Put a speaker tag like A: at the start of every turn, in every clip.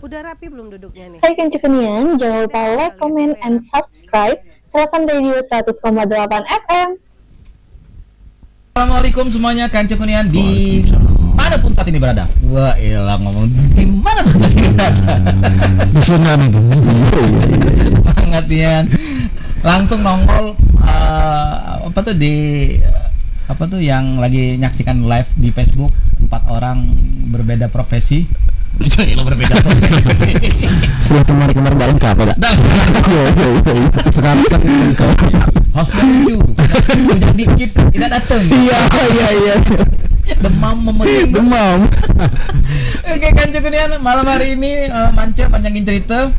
A: Udah rapi belum duduknya nih?
B: Hai Kencukenian, jangan lupa like, comment, and subscribe Serasan Radio 100,8 FM.
C: Assalamualaikum semuanya, Kancukunian di mana pun saat ini berada. Wah, elah ngomong di mana pun saat ini berada.
D: Pesanan itu.
C: Banget ya. Langsung nongol apa tuh yang lagi nyaksikan live di Facebook, 4 orang berbeda profesi. Lo berbeda profesi.
D: Setelah kemarin bareng kapan enggak? Sekarang engkau.
C: Hostnya hujan dikit tidak datang.
D: Iya.
C: Demam memetik.
D: Demam.
C: Oke, Kancukunian, malam hari ini Mance panjangin cerita.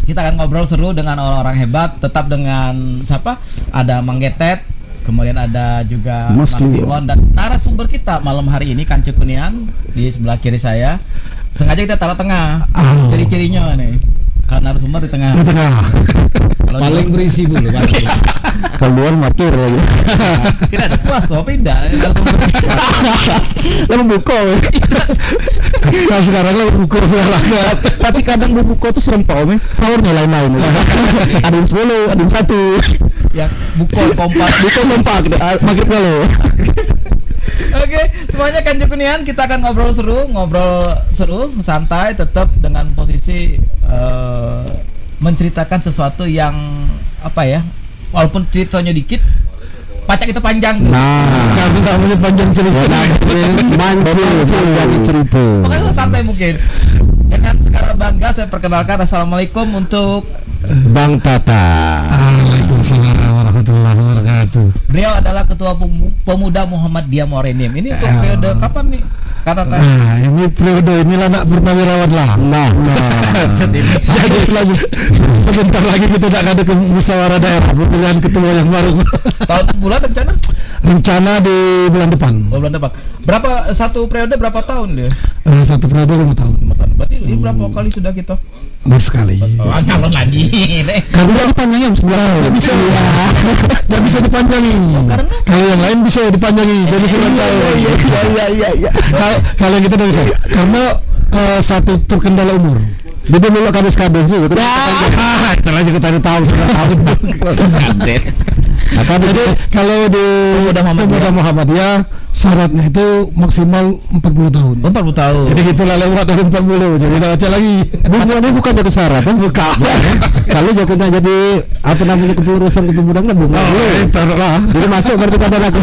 C: Kita akan ngobrol seru dengan orang-orang hebat. Tetap dengan siapa? Ada Mang Getet, kemudian ada juga Mas Iwon, dan narasumber kita malam hari ini Kancukunian di sebelah kiri saya. Sengaja kita taruh tengah. Ciri-cirinya nih. Karena narasumber di tengah. Kalau
D: Paling berisi dulu kan. Keluar matur lagi.
C: tidak ada puas, beda.
D: Lalu buka. Nah sekarang lalu buka sekarang. Tapi kadang buka tuh serem pak om. Sahurnya lain-lain. Ada yang 10, ada yang 1.
C: Yang buka kompak.
D: Maghrib kalau.
C: Oke, semuanya Kancukunian, kita akan ngobrol seru, santai, tetap dengan posisi menceritakan sesuatu yang apa ya, walaupun ceritanya dikit, pacak kita panjang.
D: Kami namanya panjang cerita. Panjang cerita.
C: Makanya santai mungkin. Dengan segala bangga saya perkenalkan, assalamualaikum untuk
D: Bang Tata. Waalaikumsalam warahmatullahi wabarakatuh.
C: Beliau adalah Ketua Pemuda Muhammadiyah Morenim. Ini untuk periode kapan nih? Kata Tata.
D: Nah, ini periode inilah anak purnawirawan lah. Nah. Jadi sebentar lagi kita nak ada ke musyawarah daerah pemilihan ketua yang baru.
C: Tahun bulan
D: Rencana di bulan depan.
C: Oh, bulan depan. Berapa satu periode berapa tahun dia?
D: Satu periode 5 tahun.
C: Berarti ini berapa kali sudah kita?
D: Baru sekali.
C: Calon lagi.
D: Kalau yang dipanjangin sebelah nggak bisa. Nggak bisa dipanjangi. Kalau yang lain bisa dipanjangi. Jadi 9 tahun. Iya. Kalau yang kita tidak bisa. Karena satu terkendala umur. Jadi dulu kades-kades juga. Setelah kita tahu sudah tahu. Jadi kalau di Pemuda Muhammadiyah syaratnya itu maksimal 40 tahun.
C: 40 tahun.
D: Jadi gitulah lewat dari 40. Jadi tidak baca lagi. Ini bukan jadi syarat kan? Bukan. Kalau Jokowi jadi apa namanya kepengurusan kepemudaan bukan. Taruhlah. Jadi masuk berarti pada aku.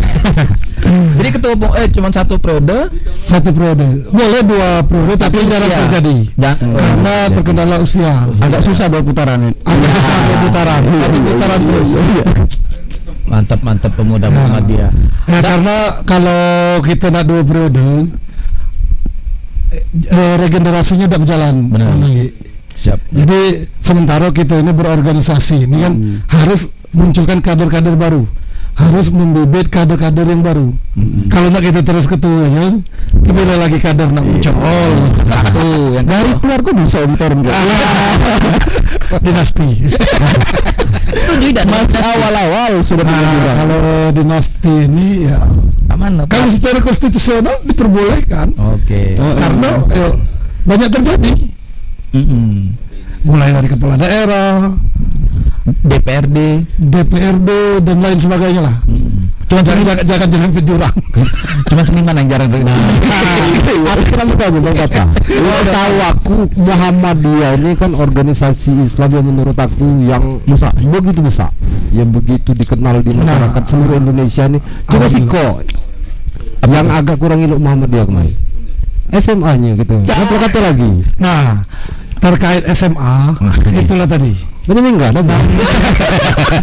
C: Jadi ketua cuma satu periode.
D: Boleh 2 periode tapi jarang terjadi. Karena terkendala usia. Agak susah 2 putaran. Agak susah 2 putaran. 1 putaran terus.
C: Mantap Pemuda Muhammadiyah.
D: Ya karena kalau kita nak 2 periode regenerasinya tidak berjalan.
C: Benar.
D: Siap. Jadi sementara kita ini berorganisasi ini kan harus munculkan kader-kader baru, harus membibit kader-kader yang baru. Kalau nak kita terus ketuanya, kembali lagi kader nak muncul.
C: Satu yang
D: Dari keluarga bisa turun dinasti.
C: setuju dan
D: Masih awal-awal sudah kalau dinasti ini ya
C: aman.
D: kalau secara konstitusional diperbolehkan.
C: Oke.
D: Karena banyak terjadi. Mulai dari kepala daerah, DPRD dan lain sebagainya lah. Cuma jangan fit jurang.
C: Cuma seniman yang jarang terkenal.
D: Aku kenapa kamu Bang Kata? Tahu aku Muhammadiyah ini kan organisasi Islam yang menurut aku yang begitu besar, yang begitu dikenal di masyarakat seluruh Indonesia nih. Coba sih kok yang agak kurang ilmu Muhammadiyah kemarin SMA-nya gitu. Apa kata lagi? Nah, terkait SMA itulah tadi. Benar enggak?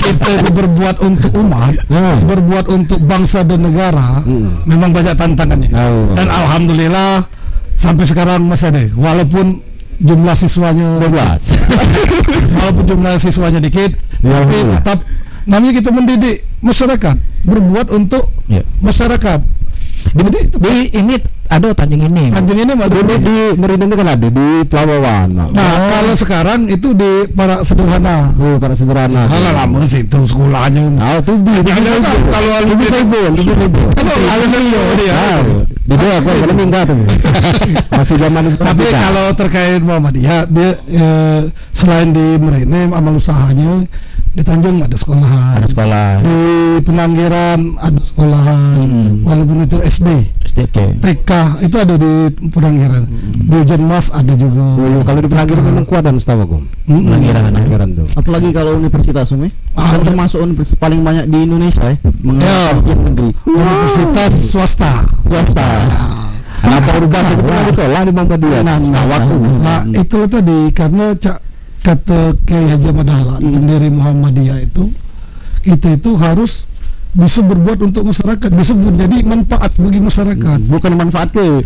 D: Kita berbuat untuk umat, berbuat untuk bangsa dan negara, memang banyak tantangannya. Dan alhamdulillah sampai sekarang masih ada. Walaupun jumlah siswanya dikit, tapi tetap namanya kita mendidik masyarakat, berbuat untuk masyarakat.
C: Jadi ini Aduh, Tanjung ini.
A: Tanjung ini mah
D: Dulu
A: dulu.
D: di Merinda kan ada di Pelawawan.
A: Nah, kalau sekarang itu di Para Sederhana.
D: Oh, para sederhana.
A: Kalau lama sih itu sekolahnya.
D: Ah, tubi.
A: Kalau
D: Tubi Saibo.
A: kalau alumni dia.
D: Di dia aku kalau minggat tuh. Masih zaman itu.
A: Tapi kalau terkait Muhammadiyah, dia selain di Merene amal usahanya di Tanjung ada sekolahan.
C: Ada sekolah.
A: Di Penanggiran ada sekolahan. Walaupun itu SD.
C: SDK.
A: TK itu ada di Penanggiran. Di Ujian Mas ada juga.
D: Oh, kalau di Penanggiran memang kuat dan setahu aku. Penanggiran tuh.
E: Apalagi kalau Universitas Umi kan termasuk universitas paling banyak di Indonesia ya.
A: Ya,
E: Negeri.
A: Universitas swasta.
D: Kenapa urban itu pernah ditolak di Muhammadiyah?
A: Nah, itulah tadi karena kata Kiai Haji Ahmad Dahlan, pendiri Muhammadiyah kita itu harus bisa berbuat untuk masyarakat, bisa menjadi manfaat bagi masyarakat.
E: Bukan manfaat ke.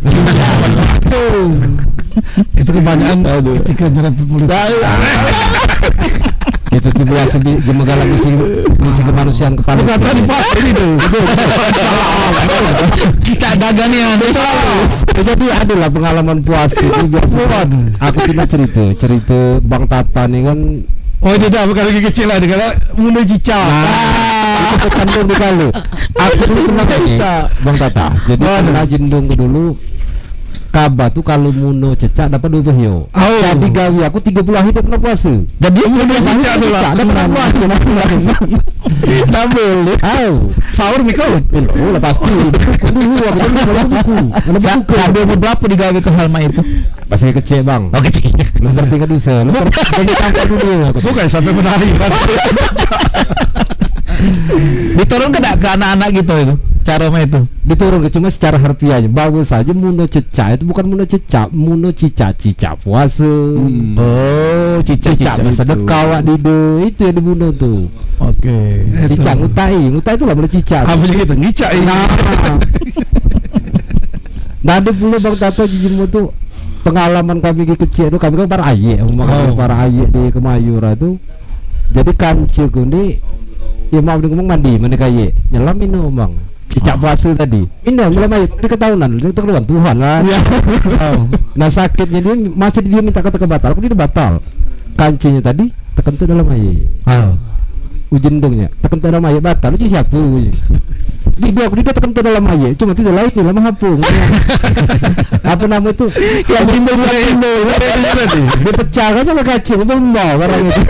A: Itu kebanyakan ketika nyerempet politik.
D: Itu tuh biasa di Megalang misi kemanusiaan kepada
A: Bukan tadi Pak ini tuh.
C: Kita dagannya
D: Jadi adalah pengalaman puas itu biasa. Aku tidak cerita Bang Tata nih kan.
A: Oh dia dah bukan lagi kecil lah, dia kata mulai cicak.
D: Itu terkandung di kalau. Aku tuh pernah cicak Bang Tata. Jadi pernah jendung ke dulu. Kaba tuh kalau muno cecak dapat 2 bahyo. Jadi gawi aku 30 hari pernah puasa.
A: Jadi mulai cicak tu lah.
D: Dapat puasa. Tak boleh.
A: Sahur mikau.
D: Oh, pasti. Dulu aku buku.
C: sambil berapa digawe ke Halma itu?
D: Masih kecil bang.
C: Oh, kecil.
D: Lu seperti ke dusa. Lu jadi tangkap dulu.
A: Bukan sampai menari.
C: Diturun ke anak-anak gitu itu. Cara mah itu.
D: Diturun ke cuma secara harfiahnya. Bagus saja muno cecak itu bukan muno cecak, muno cica puasa.
C: Oh,
D: Cicak sedekah di itu yang dibunuh tuh.
C: Oke.
D: Cicak ngutai itu lah boleh cicak.
A: Apa gitu ngicak ini.
D: Nah, ada pula Bang Tato jijimu tuh pengalaman kami kecil itu kami kan para ayek, para ayek di Kemayura tuh. Jadi kancilku ini ya mau ngomong mandi kaya nyelam minum bang cicak puasa tadi minum mulai air di ketahunan itu keluar Tuhan lah. Nah sakitnya dia masih dia minta kata batal aku dia batal kancinya tadi terkentut dalam air ujendungnya terkentut dalam air batal itu siapa di dua aku dia terkentut dalam air cuma tidak lain nih lama hapung apa nama itu yang timbul dia pecah kan sama kacil bembau barang itu.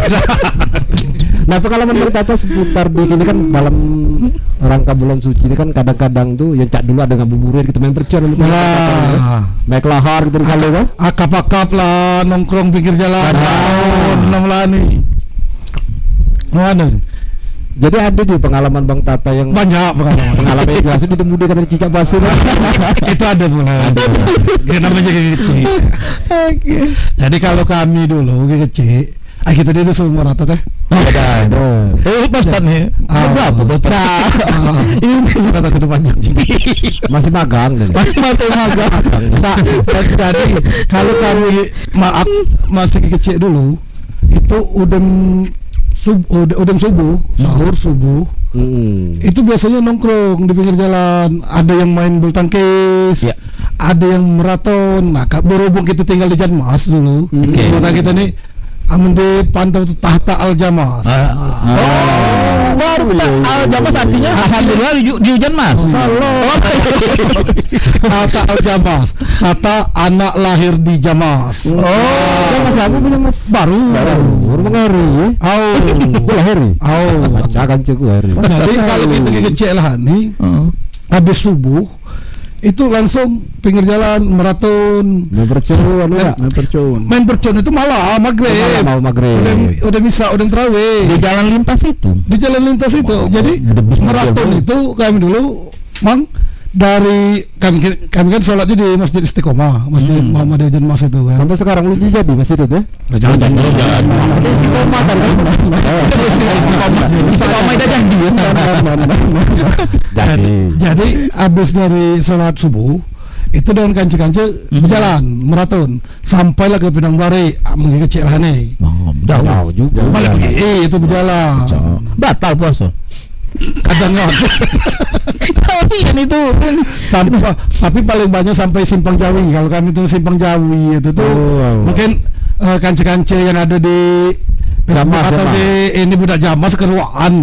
D: Nah pengalaman berkata seputar di ini kan malam rangka bulan suci ini kan kadang-kadang tuh yang cak dulu ada ngabuburit gitu main percon naik lahar gitu kalau kan
A: akap lah nongkrong pinggir jalan melani mana
D: jadi ada di pengalaman Bang Tata yang
A: banyak
D: pengalaman itu langsung didemudi kata cicak basi
A: itu ada mulai dia namanya kecil. Jadi kalau kami dulu kecil kita dia semua rata teh.
C: Ustaz nih.
A: Berapa Ustaz? Ini kata ke depannya.
D: Masih magang dan
A: Masih magang. Nah, jadi kalau kami maaf masih kecil dulu itu udem subuh, sahur subuh. Itu biasanya nongkrong di pinggir jalan, ada yang main bulu tangkis, ada yang maraton. Nah, berhubung kita tinggal di Janmas dulu, kita nih amun di pantau itu Tahta Al-Jamas.
C: Baru Al-Jamas artinya alhamdulillah di hujan Mas.
A: Tahta Al-Jamas, Tahta anak lahir di Jamas.
D: Jamas apa punya Mas? Baru mengari. Lahir. Bacakan cukup hari.
A: Jadi kalau kita kecil lah nih, habis subuh itu langsung pinggir jalan maraton main percon itu malah maghrib udah bisa udah terawih
C: Di jalan lintas itu.
A: Jadi maraton itu kami dulu mang dari kami kan sholatnya di Masjid Istiqomah, Masjid Muhammadiyah Janmas itu kan.
D: Sampai sekarang lu jadi masih itu ya?
A: Jangan.
D: Istiqomah kan.
C: Istiqomah itu
A: Jadi abis dari sholat subuh itu dengan kanci-kanci berjalan maraton sampailah ke Pinang Bari mungkin kecil nih.
D: Jauh juga.
A: Balik itu berjalan.
C: Batal puasa.
A: kadang nggak.
C: Kan itu
A: Tapi paling banyak sampai Simpang Jawi. Kalau kami itu Simpang Jawi itu tuh mungkin kance-kance yang ada di Facebook
D: Jamas,
A: atau
D: Jamas.
A: di ini budak Jamas keruan.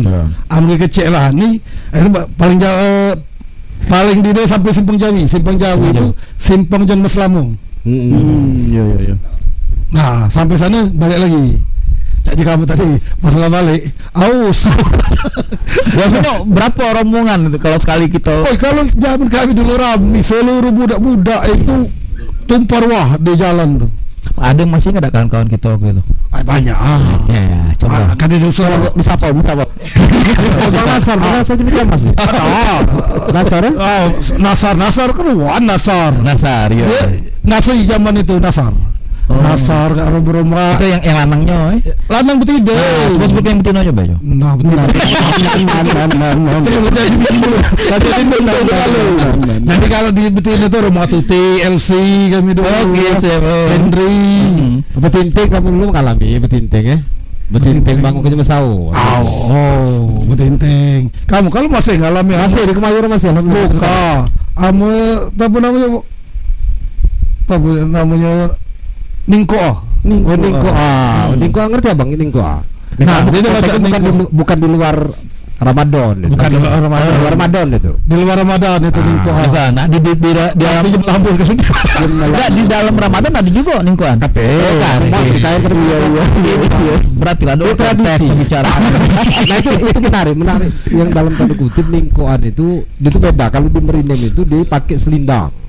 A: Ambil kecil lah nih. Paling jauh paling di dia sampai Simpang Jawi. Simpang Jawi itu Simpang John Meslamung.
E: Iya.
A: Nah, sampai sana balik lagi. Jadi kamu tadi masalah balik, aus.
C: biasanya berapa rombongan itu kalau sekali kita?
A: Oh, kalau zaman kami dulu rame, seluruh budak-budak itu tumpar wah di jalan tuh.
C: Ada masih nggak ada kawan-kawan kita waktu itu?
A: Banyak.
C: Ya, coba.
A: Kan di dusun.
E: Disapa.
D: Nasar jadi Jamas. Nasar ya?
A: Oh, Nasar kan Nasar.
C: Nasar, ya.
A: Nasar zaman itu Nasar. Nasar karo berumah.
C: Itu yang lanangnya,
A: Lanang betida.
C: Coba sebut yang betina coba yo.
A: Nah, betida. Jadi kalau di betina itu rumah Tuti, LC kami dulu. Henry.
D: Betinting kamu dulu mengalami betinting ya. Betinting bangun ke Mesau.
A: Oh, betinting. Kamu kalau masih ngalami
D: Masih di Kemayoran masih alhamdulillah.
A: buka. Tapi namanya Ningko.
D: Ningko ngerti abang Ningko.
A: Nah, dia
D: bukan di luar Ramadan.
A: Bukan di luar Ramadan.
D: Di luar Ramadan itu.
A: Di luar Ramadan itu Ningko.
C: Bukan, nah di dalam
A: Lampung ke sini.
C: enggak di dalam Ramadan ada juga ningkuan.
D: Tapi kayak
C: Berarti lah dulu
D: tradisi
C: pembicaraan.
D: Nah itu menarik yang dalam tanda kutip ningkoan itu beda. Kalau di Merinem itu dia pakai selindang.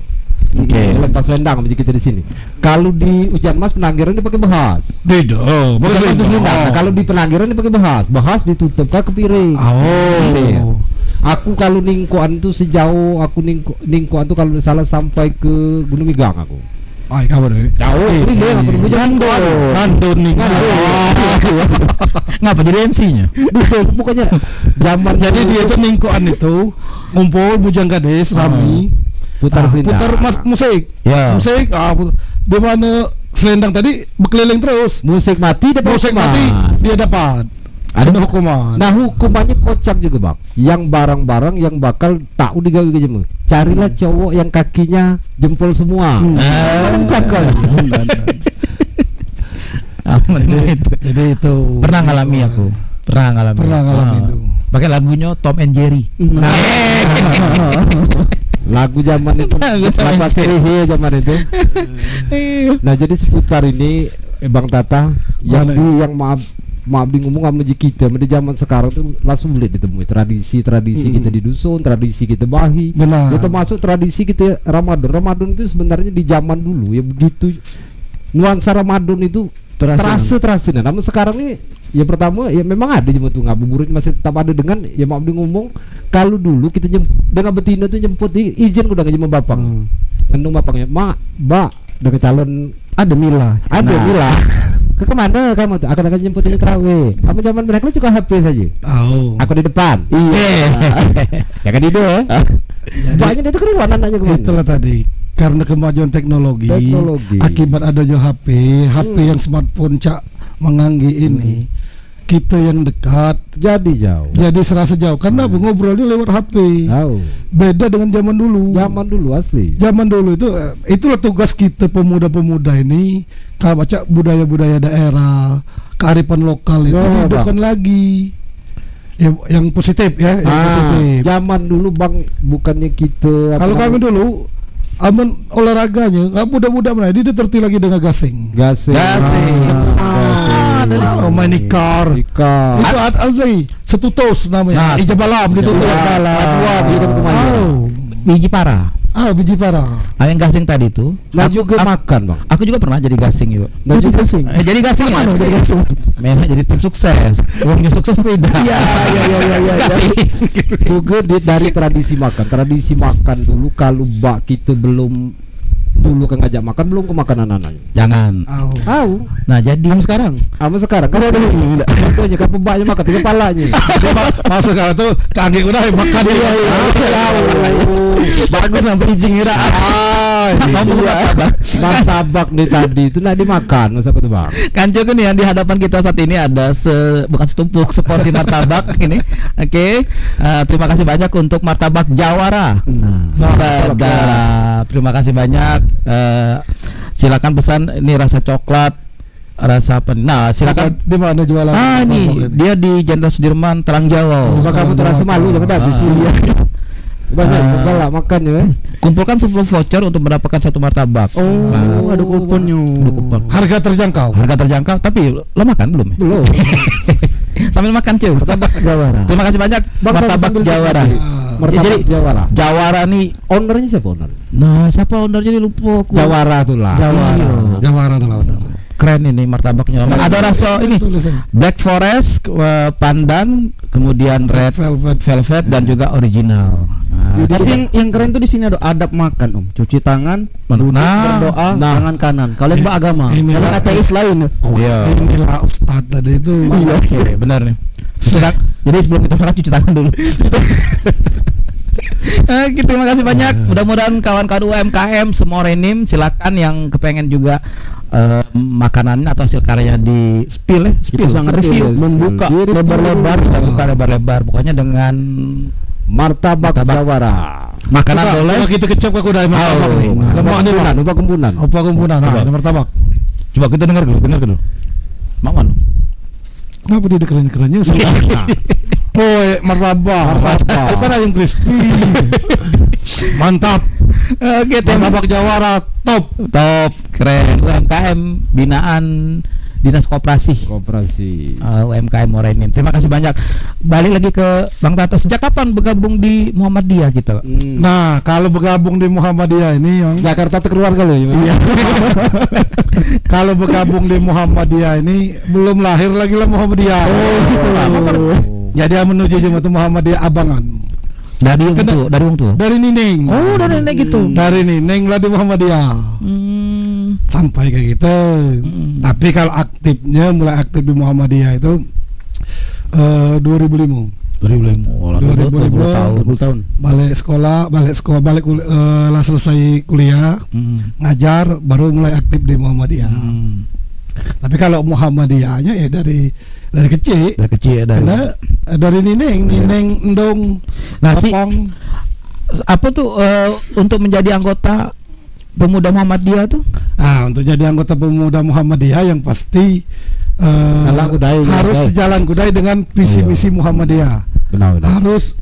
D: Lepas selendang macam kita di sini. Kalau di Ujan Mas Penanggiran dia pakai bahas.
A: Beda.
D: Bukan pakai selendang. Nah, kalau di Penanggiran dia pakai bahas. Bahas ditutup ke piring.
A: Oh.
D: Aku kalau ningkoan tuh sejauh aku ningkoan tuh kalau salah sampai ke Gunung Migang aku.
A: Ay, kamu deh.
D: Jauh. Ini aku di Bujang
A: Ngandon nih.
C: Ngapa jadi MC-nya?
D: Bukannya zaman
A: Jadi dia itu ningkoan itu ngumpul bujang gadis rami.
D: putar
A: musik.
C: Ya.
A: Musik di mana selendang tadi berkeliling terus.
D: musik mati dapat
A: Musik
D: hukuman.
A: mati dia dapat. Ada hukuman.
D: Nah hukumannya kocak juga bang. Yang barang-barang yang bakal tak digawe ke jemu. Carilah cowok yang kakinya jempol semua. Cakal.
A: Jadi itu
C: Pernah ngalami aku. Pernah ngalami
A: itu.
C: Pakai lagunya Tom and Jerry.
D: Lagu zaman itu,
C: Lagu Tom
D: lagu
C: and Jerry.
D: Asrihe zaman itu. Nah jadi seputar ini Bang Tata yang maaf di ngomong sama kita di zaman sekarang tuh langsung sulit ditemui tradisi kita di dusun, tradisi kita bahi.
A: Benar.
D: Ya, termasuk tradisi kita Ramadan itu sebenarnya di zaman dulu ya begitu nuansa Ramadan itu terasa. Nah, namun sekarang ini ya pertama ya memang ada cuma tuh ngabuburit masih tetap ada dengan ya maaf di ngomong kalau dulu kita dengan betina tuh jemput izin udah ngajak bapang. Ngendung bapangnya, Mbak, dengan calon
E: Ada Mila.
D: Mila. Ke kemana kamu tuh? Akan jemput ini terawih. Kamu zaman mereka juga HP saja.
A: Oh.
D: Aku di depan.
E: Iya.
D: Ya kan itu ya. Banyak itu keruan anaknya kemana?
A: Itulah tadi karena kemajuan teknologi. Akibat adanya HP yang smartphone menganggi ini, kita yang dekat
D: jadi jauh.
A: jadi serasa jauh karena ngobrolnya lewat HP.
D: Tahu.
A: Beda dengan zaman dulu.
D: Zaman dulu asli.
A: Zaman dulu itu itulah tugas kita pemuda-pemuda ini kalau baca budaya-budaya daerah, kearifan lokal itu hidupkan lagi. Ya, yang positif ya, yang positif.
D: Zaman dulu Bang bukannya kita
A: Kalau kami dulu aman olahraganya, budak-budak mana dia terti lagi dengan gasing.
D: gasing.
A: Main ikar. Itu asli setutos namanya. Ijabalam itu.
C: Biji para.
A: Biji para.
C: Yang gasing tadi tuh.
D: Nah juga makan Bang.
C: Aku juga pernah jadi gasing yuk.
D: Nah juga gasing.
C: Jadi gasing ya? Jadi gasing. Memang jadi tim sukses. Uangnya sukses beda.
D: Iya. Juga dari tradisi makan dulu kalau kita belum dulu kan ngajak makan belum ke makanan anaknya.
C: Jangan.
D: Tahu.
C: Nah, jadi
E: sekarang
D: Ama sekarang kan ada enggak. Contohnya kan pembaknya makan tiga palanya.
A: Masuk sekarang tuh kaki udah makan dia.
E: bagus sampai izin kira.
D: Martabak nih tadi itu nak dimakan masa aku tebak.
C: Kanjo kan yang di hadapan kita saat ini ada bukan setumpuk, seporsi martabak ini. Oke. Terima kasih banyak untuk martabak Jawara. Sedap. Terima kasih banyak. Silakan pesan ini rasa coklat, rasa apa? Nah, silakan.
A: Di mana jualan?
C: Ini dia di Jenderal Sudirman, Terang Jawa.
D: Coba kamu terasa malu jangan habis ini. Banyak enggak lah makan ya.
C: Kumpulkan 10 voucher untuk mendapatkan satu martabak.
E: Ada kuponnya.
C: Ada kupon.
A: Harga terjangkau.
C: Harga terjangkau, tapi lo makan belum?
D: Belum.
C: Sambil makan cuy.
E: Martabak Jawara.
C: Terima kasih banyak martabak Jawara.
D: Martabak
C: Jadi
D: Jawara.
C: Jawara nih.
D: Ownernya siapa owner?
C: Nah, siapa ownernya nih lupa aku.
D: Jawara tuh lah.
C: Iya.
A: Jawara tuh lah.
C: Keren ini martabaknya. Ada rasa ini Black Forest, pandan, kemudian red velvet dan juga original.
E: Tapi yang keren tuh di sini ada adab makan, Cuci tangan, duduk, berdoa, tangan kanan. Kalau yang beragama,
A: Ini
E: kalau
A: lah.
E: ateis lain.
C: Iya.
A: Inilah Ustadz tadi itu.
C: Oke, benar nih. Jadi sebelum kita makan cuci tangan dulu. Terima kasih banyak. Mudah-mudahan kawan-kawan UMKM semua Renim silakan yang kepengen juga makanan atau hasil karya di spill
E: sangat
C: review,
E: membuka lebar-lebar.
C: buka lebar-lebar. Pokoknya dengan
D: Martabak Jawara.
C: makanan boleh.
A: Coba kita kecap aku udah martabak nih. Lemak nih, Pak.
D: Lupa kumpulan.
A: Apa kumpulan? Nah, ini martabak.
C: Coba kita dengar dulu. Maman.
A: Kenapa dia keren-kerennya? Oh, martabak. Apa yang crispy? Mantap.
C: Oke,
A: Martabak Jawara top.
C: keren. UMKM binaan Dinas Koperasi. UMKM Morenin. Terima kasih banyak. Balik lagi ke Bang Tata. Sejak kapan bergabung di Muhammadiyah gitu?
A: Nah, kalau bergabung di Muhammadiyah ini yang
D: Jakarta tuh keluarga loh.
A: Iya. Kalau bergabung di Muhammadiyah ini belum lahir lagi lah Muhammadiyah.
E: gitu lah.
A: Jadi menuju jemaat Muhammadiyah Abangan.
C: Dari wong tua.
A: Dari Nining.
C: Oh, dari nenek gitu.
A: Dari Nining lah di Muhammadiyah. Sampai kayak gitu. Tapi kalau mulai aktif di Muhammadiyah itu 2005.
C: 2005
E: tahun.
A: Balik sekolah, lah selesai kuliah, ngajar, baru mulai aktif di Muhammadiyah. Tapi kalau Muhammadiyahnya ya dari kecil.
C: Dari kecil ya,
A: dari Nining Endong.
C: Nah,
A: Apong.
C: apa tuh untuk menjadi anggota pemuda Muhammadiyah tuh?
A: Nah, untuk jadi anggota pemuda Muhammadiyah yang pasti harus sejalan kudai dengan visi misi Muhammadiyah.
D: Benar.
A: Harus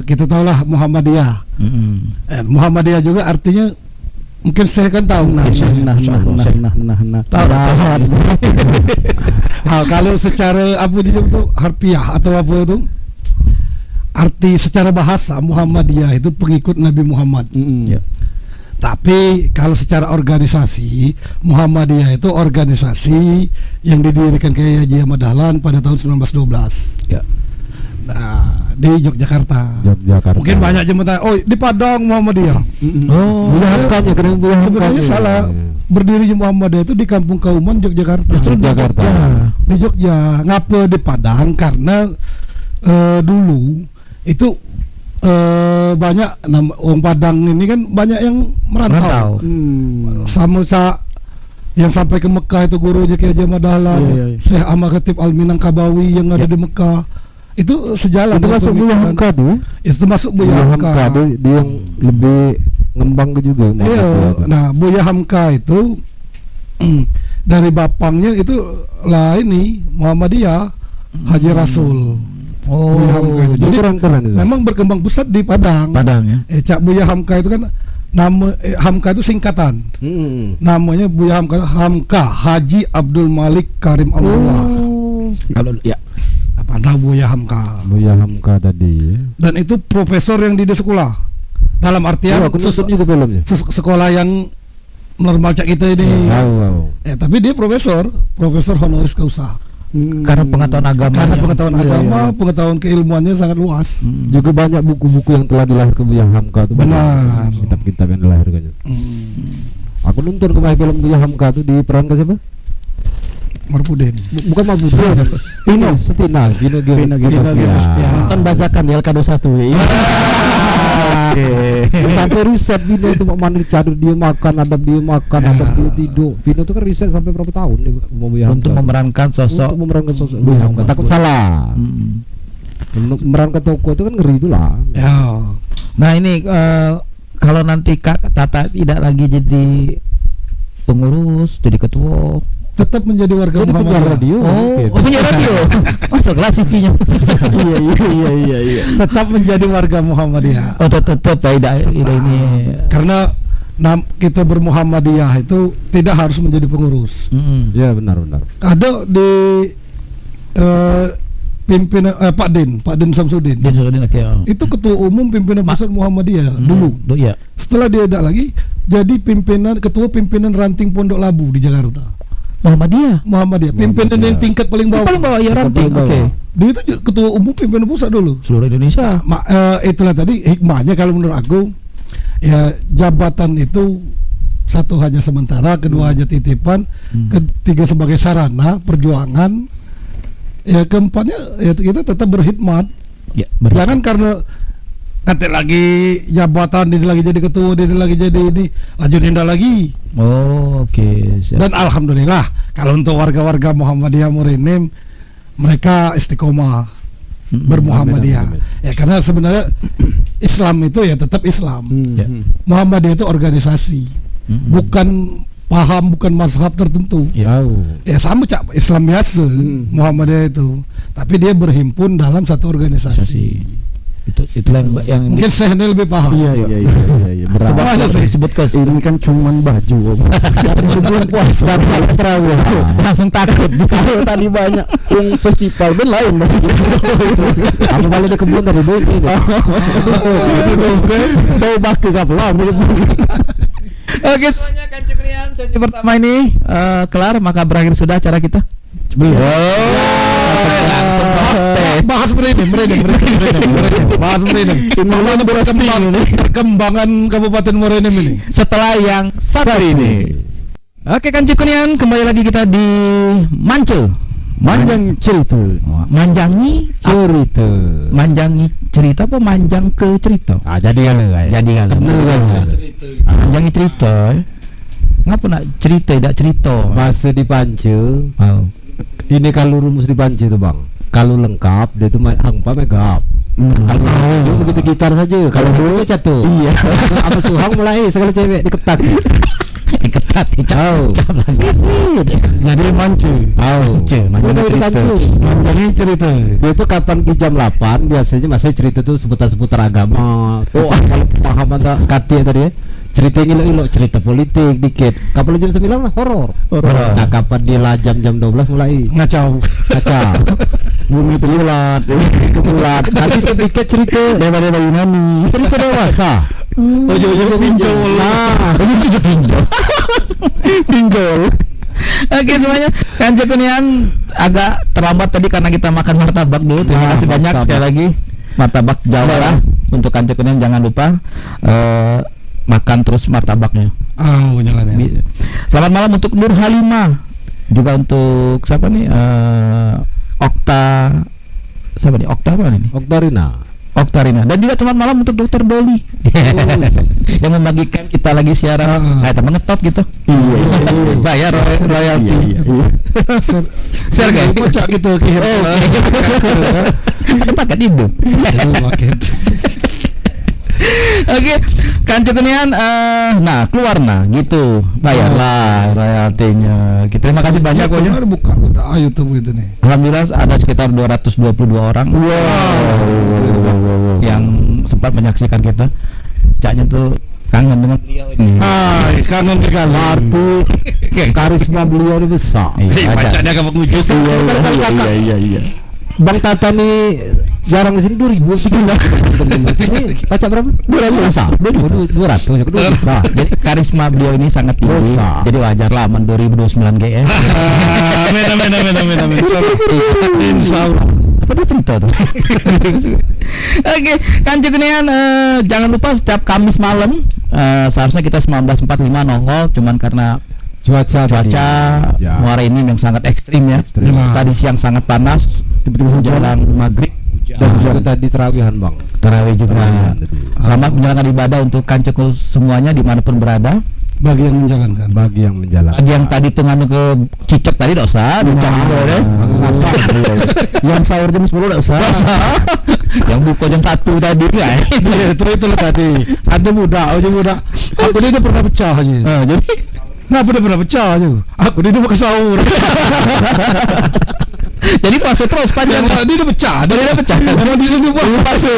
A: kita tahulah Muhammadiyah. Muhammadiyah juga artinya mungkin saya kan tahu.
E: Nah.
A: Kalau secara apa itu harfiah atau apa itu arti secara bahasa Muhammadiyah itu pengikut Nabi Muhammad. Tapi kalau secara organisasi Muhammadiyah itu organisasi yang didirikan Kiai Haji Ahmad Dahlan pada tahun 1912.
C: Ya.
A: Nah, di Yogyakarta. Mungkin banyak jembatan. Oh, di Padang Muhammadiyah. Sebenarnya salah. Berdiri Muhammadiyah itu di Kampung Kauman Yogyakarta.
D: Jakarta.
A: Di Jogja. Ngapa di Padang? Karena dulu itu banyak orang Padang ini kan banyak yang merantau. Sama yang sampai ke Mekah itu gurunya Kiai Haji Ahmad Dahlan, Syekh Ahmad Khatib Al-Minangkabawi yang ada di Mekah. Itu sejalan.
D: Itu masuk Buya Hamka tuh.
A: Itu masuk Buya Hamka.
D: Dia yang lebih ngembang ke juga.
A: Iya. Nah, Buya Hamka itu dari bapangnya itu lah ini Muhammadiyah Haji Rasul. Buya Hamka itu. Jadi
D: keren itu.
A: memang berkembang pesat di Padang.
C: Ya.
A: Cak Buya Hamka itu kan nama Hamka itu singkatan. Namanya Buya Hamka Haji Abdul Malik Karim Abdullah.
C: Kalau ya
A: Apa Buya Hamka.
D: Buya Hamka tadi.
A: Dan itu profesor yang di sekolah. Dalam artian
D: Aku nonton juga filmnya.
A: sekolah yang normal cak kita ini. Tapi dia profesor honoris causa.
C: karena pengetahuan agama.
A: Pengetahuan keilmuannya sangat luas.
D: Juga banyak buku-buku yang telah dilahirkan Buya Hamka itu.
A: Benar.
D: Kitab-kitab yang dilahirkannya. Aku nonton kemarin film Buya Hamka tuh di peran ke siapa?
A: Marpuden.
D: Bukan Marpuden. Vino Setina, Vino Gemastia.
E: Nonton bajakan di LK21.
D: Sampai riset Vino itu mau mandi cadur dia makan, adab dia dia tidur. Vino itu kan riset sampai berapa tahun nih Buya Hamka.
C: Untuk memerankan sosok
D: Buya Hamka. Takut salah. Memerankan tokoh itu kan ngeri itulah.
A: Ya.
C: Nah ini kalau nanti Kak Tata tidak lagi jadi pengurus, jadi ketua,
A: Tetap menjadi warga
D: Jadi penyiar
A: Muhammadiyah.
D: radio.
C: punya radio. Masuk kelas CV-nya.
E: Iya.
A: Tetap menjadi warga Muhammadiyah.
C: Oh tetap tidak ini.
A: Karena kita bermuhammadiyah itu tidak harus menjadi pengurus.
D: Ya benar.
A: Ada di pimpinan Pak Din Samsudin.
C: Dia sudah ya.
A: Itu ketua umum pimpinan pusat Muhammadiyah dulu.
C: Iya.
A: Setelah dia tidak lagi jadi ketua pimpinan ranting Pondok Labu di Jakarta. Muhammadiyah, pimpinan yang tingkat paling bawah.
C: Paling bawah ya ranting. Oke.
A: Dia itu ketua umum pimpinan pusat dulu.
C: Seluruh Indonesia.
A: Itulah tadi hikmahnya kalau menurut aku, ya jabatan itu satu hanya sementara, kedua hanya titipan, ketiga sebagai sarana perjuangan, ya keempatnya ya kita tetap berkhidmat.
C: Ya,
A: Jangan karena kata lagi jabatan dia lagi jadi ketua, dia lagi jadi ini, lanjutin dah lagi.
C: Oh, oke.
A: Dan alhamdulillah kalau untuk warga-warga Muhammadiyah Murenim, mereka istiqomah bermuhammadiyah. Ya karena sebenarnya Islam itu ya tetap Islam. Muhammadiyah itu organisasi, bukan paham, bukan mazhab tertentu. Ya sama cak Islam biasa, Muhammadiyah itu. Tapi dia berhimpun dalam satu organisasi.
C: Itulah yang
A: mungkin saya lebih paham.
E: Iya.
C: Coba disebutkan.
E: Ini kan cuman baju. Belum puasa langsung takut. Kalau tadi banyak festival ben lain masih.
D: Aku balik di kebun dari dulu ini.
E: Bau baku kapelam.
C: Oke semuanya kan cukrian sesi pertama ini kelar, maka berakhir sudah acara kita.
A: Bahas Merenim. Bahas Merenim. Perkembangan Kabupaten Merenim ini.
C: Setelah yang satu ini. Oke kan cukrian, kembali lagi kita di Manjang cerita. Manjangi cerita apa manjang ke cerita? Jadi kan. Manjangi cerita. Ngapa nak cerita tidak cerita?
D: Masa di Pance. Ini kalau rumus di Pance itu bang. Kalau lengkap dia itu hangpa megap. Kalau begitu gitar saja. Kalau dulu catu. Iya. Apa suhang mulai segala cewek diketak.
A: Jadi mancu. Mancangi cerita.
D: Dia itu kapan di jam 8 biasanya masih cerita tuh seputar agama. Kalau paham ada kati tadi ya. Cerita ilo-ilo, cerita politik dikit. Kapan jam 9 lah horor. Nah kapan di jam 12 mulai
A: ngacau.
E: Bumi penyulat.
D: Nanti sedikit cerita
E: Daripada Yunani.
D: cerita dewasa.
A: Ojo pinjol.
E: Pinjol.
C: Oke semuanya, kan Jekunian agak terlambat tadi karena kita makan martabak dulu. Terima kasih banyak sekali lagi. Martabak Jawa lah. Untuk kan Jekunian jangan lupa makan terus martabaknya.
A: Jalannya.
C: Selamat malam untuk Nur Halimah. Juga untuk siapa nih? Okta apa ini? Oktarina. Dan juga selamat malam untuk Dokter Doli yang membagikan kita lagi siaran. Teman ngetop gitu. Iya. Bayar royalti. Share guys.
A: Kocak gitu.
C: Ada paket itu. Oke, kan cukunian keluar gitu. Bayarlah royaltinya. Terima kasih banyak kok ya.
A: Buka ada YouTube gitu nih.
C: Alhamdulillah ada sekitar 222 orang. Yang sempat menyaksikan kita. Caknya tuh kangen dengan beliau ini.
A: Kangen sekali.
D: Arti karisma beliau ini besar.
A: Bacanya kamu ngujus.
E: Iya.
D: Bang Tata nih jarang di sini 2000 sini baca berapa? 200. Nah,
C: jadi karisma beliau ini sangat tinggi. Jadi wajar lah aman 2029 GE.
A: Amin. Insyaallah.
C: apa dia cerita tuh. Oke, Kanjeng Genian, jangan lupa setiap Kamis malam seharusnya kita 19.45 nongol, cuman karena cuaca muara ini yang sangat ekstrim ya. Tadi siang sangat panas, tiba-tiba menjelang maghrib
D: Dan juga tadi terawihan bang.
C: Tarawih juga. Selamat menjalankan ibadah untuk kanceku semuanya dimanapun berada.
A: Bagi yang menjalankan.
D: Bagi yang
C: tadi tuh nganu ke cicak tadi tidak usah,
E: Yang sahur jam 10 tidak usah.
C: Yang buka jam 1 tadi kan.
A: Itu tadi. Ada muda. Aku dia pernah pecah aja.
C: Jadi
A: Kenapa dia pernah pecah aja? Aku dia pakai sahur.
C: jadi puasa terus panjang.
A: Dia udah pecah.
C: Karena dia udah puasa.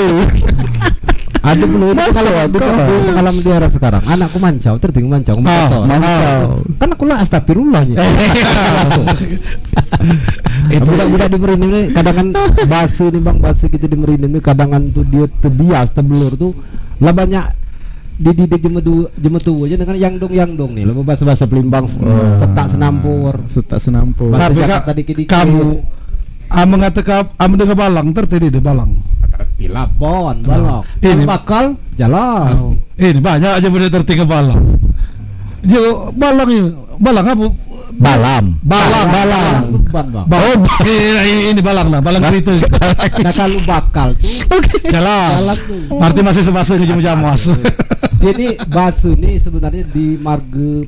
D: Ada belum pengalaman di arah sekarang. Anakku mancau, tertinggal mancau. Kan aku lah astagfirullah ya. Budak-budak di Merinim ini kadang-kadang base nih bang, base gitu di Merinim ini kadang-kadang tuh dia terbias, terbelur tuh lah banyak di jemetu aja dengan yang dong nih lo bahasa pelimbang setak senampur
A: Tapi kamu mengatakan dengan balang tertedi di balang
D: tilapon balok
A: ini
D: bakal jalan
A: ini banyak aja bener tertinggal balang balang apa balang ini balang itu
D: nah kalau bakal tuh
A: jalan
D: tuh
A: arti masih sebasa ini jamu-jamuas.
D: Jadi basu nih sebenarnya di marga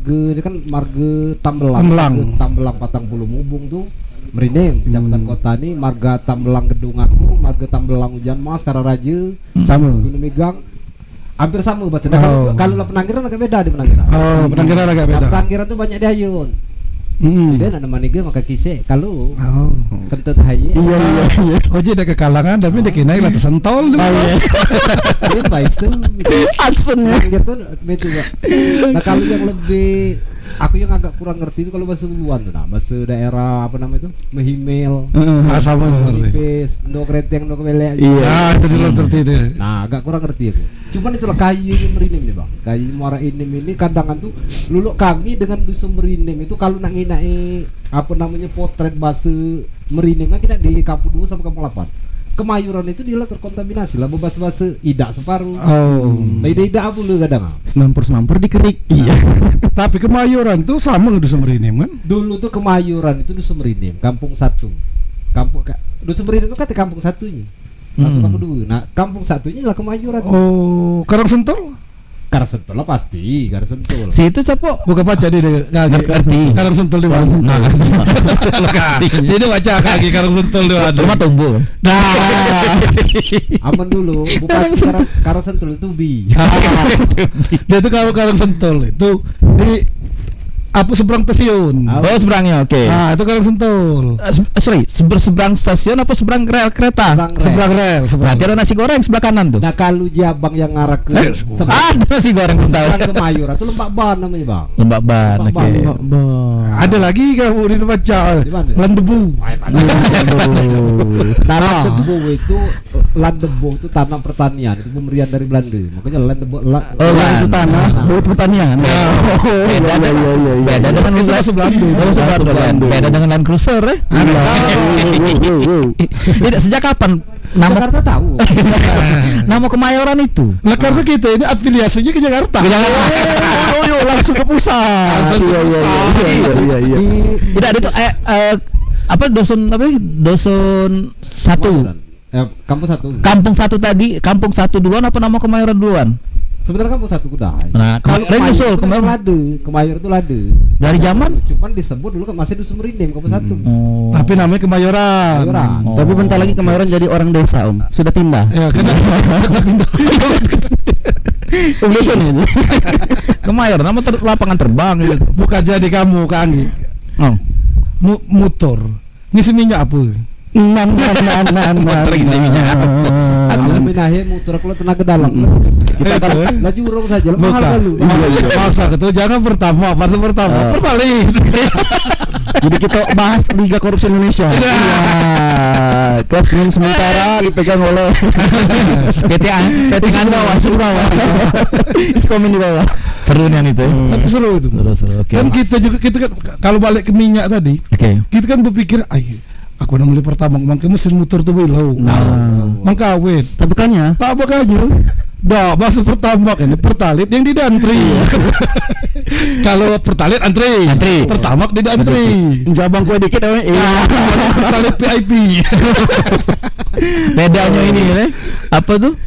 D: ini kan marga Tambelang Patang Puluh Mubung tuh Merinim kecamatan kota nih marga Tambelang Gedungan tuh marga Tambelang Hujan Mas Kararaja Gunung Megang hampir sama baca. Kalau penangkiran agak beda di penangkiran.
A: Penangkiran agak beda.
D: Penangkiran tuh banyak di Hayun. Dan ada maniga maka kisah kalau kentut haye.
E: Iya.
A: Oh jadi ke kalangan tapi dia kena lah tersentol dulu.
D: Ini baik tuh.
E: Aksennya.
D: Gitu betul ya. Nah kalau yang lebih aku yang agak kurang ngerti itu kalau bahasa Uluan tuh nah bahasa daerah apa namanya itu Mehimel.
A: Sama
D: Tipis, ndok reteng, ndok melek.
A: Iya, itu dulu ngerti itu.
D: Nah, agak kurang ngerti aku. Cuman itulah kayu Merinim nih, Bang. Kayu Muara Inim ini kadang tuh luluk kami dengan dusun Merinim itu kalau nak nginai apa namanya potret bahasa Merinim kan kita di Kampung 2 sampai Kampung 8. Kemayoran itu dia terkontaminasi lah bahasa idak separuh. Idak apa lu kadang?
E: Senampur dikerik. Iya.
A: Tapi Kemayoran tuh sama dusun Merinim kan?
D: Dulu tuh Kemayoran itu dusun Merinim, Kampung 1. Dusun Merinim itu kan di Kampung 1-nya. Masuk Kampung 2. Nah, Kampung 1-nya lah Kemayoran.
A: Oh, Karangsentul?
D: Karangsentul lah pasti, Karangsentul.
C: Si itu siapa?
A: Bukan baca dia ngerti. Karangsentul di mana? Jadi baca kaki Karangsentul di mana?
C: Rumah tumbuh.
A: Nah,
D: aman dulu, bukan Karangsentul itu bi.
A: Dia itu kalau Karangsentul itu di apa seberang stasiun.
C: Oh seberangnya oke.
A: Nah itu Karangsentul.
C: Sorry seberang stasiun apa seberang rel kereta?
A: Seberang rel.
C: Berarti ada nasi goreng sebelah kanan tuh.
D: Nah kalau Jabang yang ngarah ke
C: nasi goreng belum tahu.
D: Seberang Kemayoran itu Lembak Ban namanya bang.
C: Lembak Ban. Oke.
A: Ada lagi kamu dibaca Landebu.
D: Tanah debu itu Landebu itu tanah pertanian itu pemberian dari Belanda. Makanya Landebu
E: itu tanah buat pertanian.
C: Beda dengan beda dengan Land Cruiser ya. Tidak sejak kapan
D: Jakarta tahu.
C: Nama Kemayoran itu.
A: Nah karena kita ini afiliasinya ke Jakarta.
E: Langsung ke pusat. Iya.
C: Tidak ada itu apa dusun 1. Kampung 1 tadi, Kampung 1 duluan apa nama Kemayoran duluan?
D: Sebenarnya Kampung 1 kuda.
C: Nah, kalau nyusul
D: Kemayoran itu lade.
C: Dari zaman
D: cuman disebut dulu kan masih dusun Merinim Kampung 1.
A: Tapi namanya Kemayoran.
E: Tapi bentar lagi Kemayoran jadi orang desa Om. Sudah pindah.
A: Ya, pindah.
E: Dusun ini.
C: Kemayoran nama lapangan terbang gitu.
A: Bukan jadi kamu Kang. Motor. Ngisi minyak apa?
C: Motor ngisi minyak.
D: Aku minahe motor aku tenaga dalam. Kita kan laju urung saja mahal kan lu.
A: Masa gitu jangan pertama. Pertali.
E: Jadi kita bahas Liga Korupsi Indonesia. Iya. Kelas main sementara dipegang oleh
C: PT
E: bawah. Iskomin di bawah.
C: Seru nih itu.
A: Tapi seru itu.
C: Seru. Oke.
A: Kan kita kan kalau balik ke minyak tadi.
C: Oke.
A: Kita kan berpikir Aku nak beli pertama, mangke mesin motor tuh bilau. Mangka awet.
E: Tapi bukannya
A: Tak makanya. Dah, masuk pertama ini pertalit yang tidak antri. Kalau pertalit antri. Pertama tidak antri.
E: jabang kue dikit
A: Pertalit VIP.
C: Bedanya ini ya, apa tuh?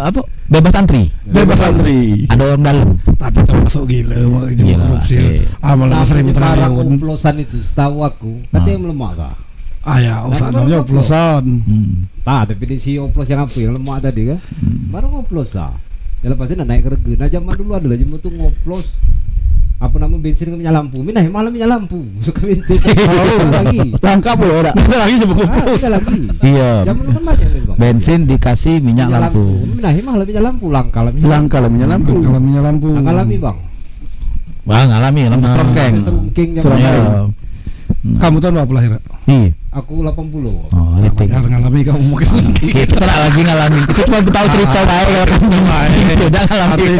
C: Apa? Bebas antri.
A: Bebas antri.
C: Ada orang dalam.
A: Tapi termasuk gila,
C: Gila,
A: korupsi. Malah
D: Tapi
A: 1.000
D: barang
A: triliun.
D: oplosan itu setahu aku katanya melemah kah?
A: Ya, usaha oplosan.
D: Nah, definisi oplos yang apa yang lemah tadi kan? Baru ngoplos ya lepasnya naik harga. Nah zaman dulu ada lagi tuh ngoplos apa nama bensin ke minyak lampu, malah minyak lampu suka bensin lagi
E: lengkap loh ora.
A: Kita lagi coba ngoplos.
D: ada lagi
C: Iya.
D: zaman dulu kan banyak Bang.
C: Bensin dikasih minyak lampu.
D: Malah minyak lampu langka lah
E: Langka lah minyak lampu.
A: Kalau minyak lampu.
D: alami Bang
C: Bang, alami lampu strongkeng.
D: serungking
C: Iya.
A: Kamu tahu apa lahir?
C: Iya.
D: aku 80
C: Oh, liting.
A: Jangan ngalami kamu mau kesini.
C: Kita tak lagi ngalamin. Kita cuma tahu cerita baik kalau kamu tidak ngalamin.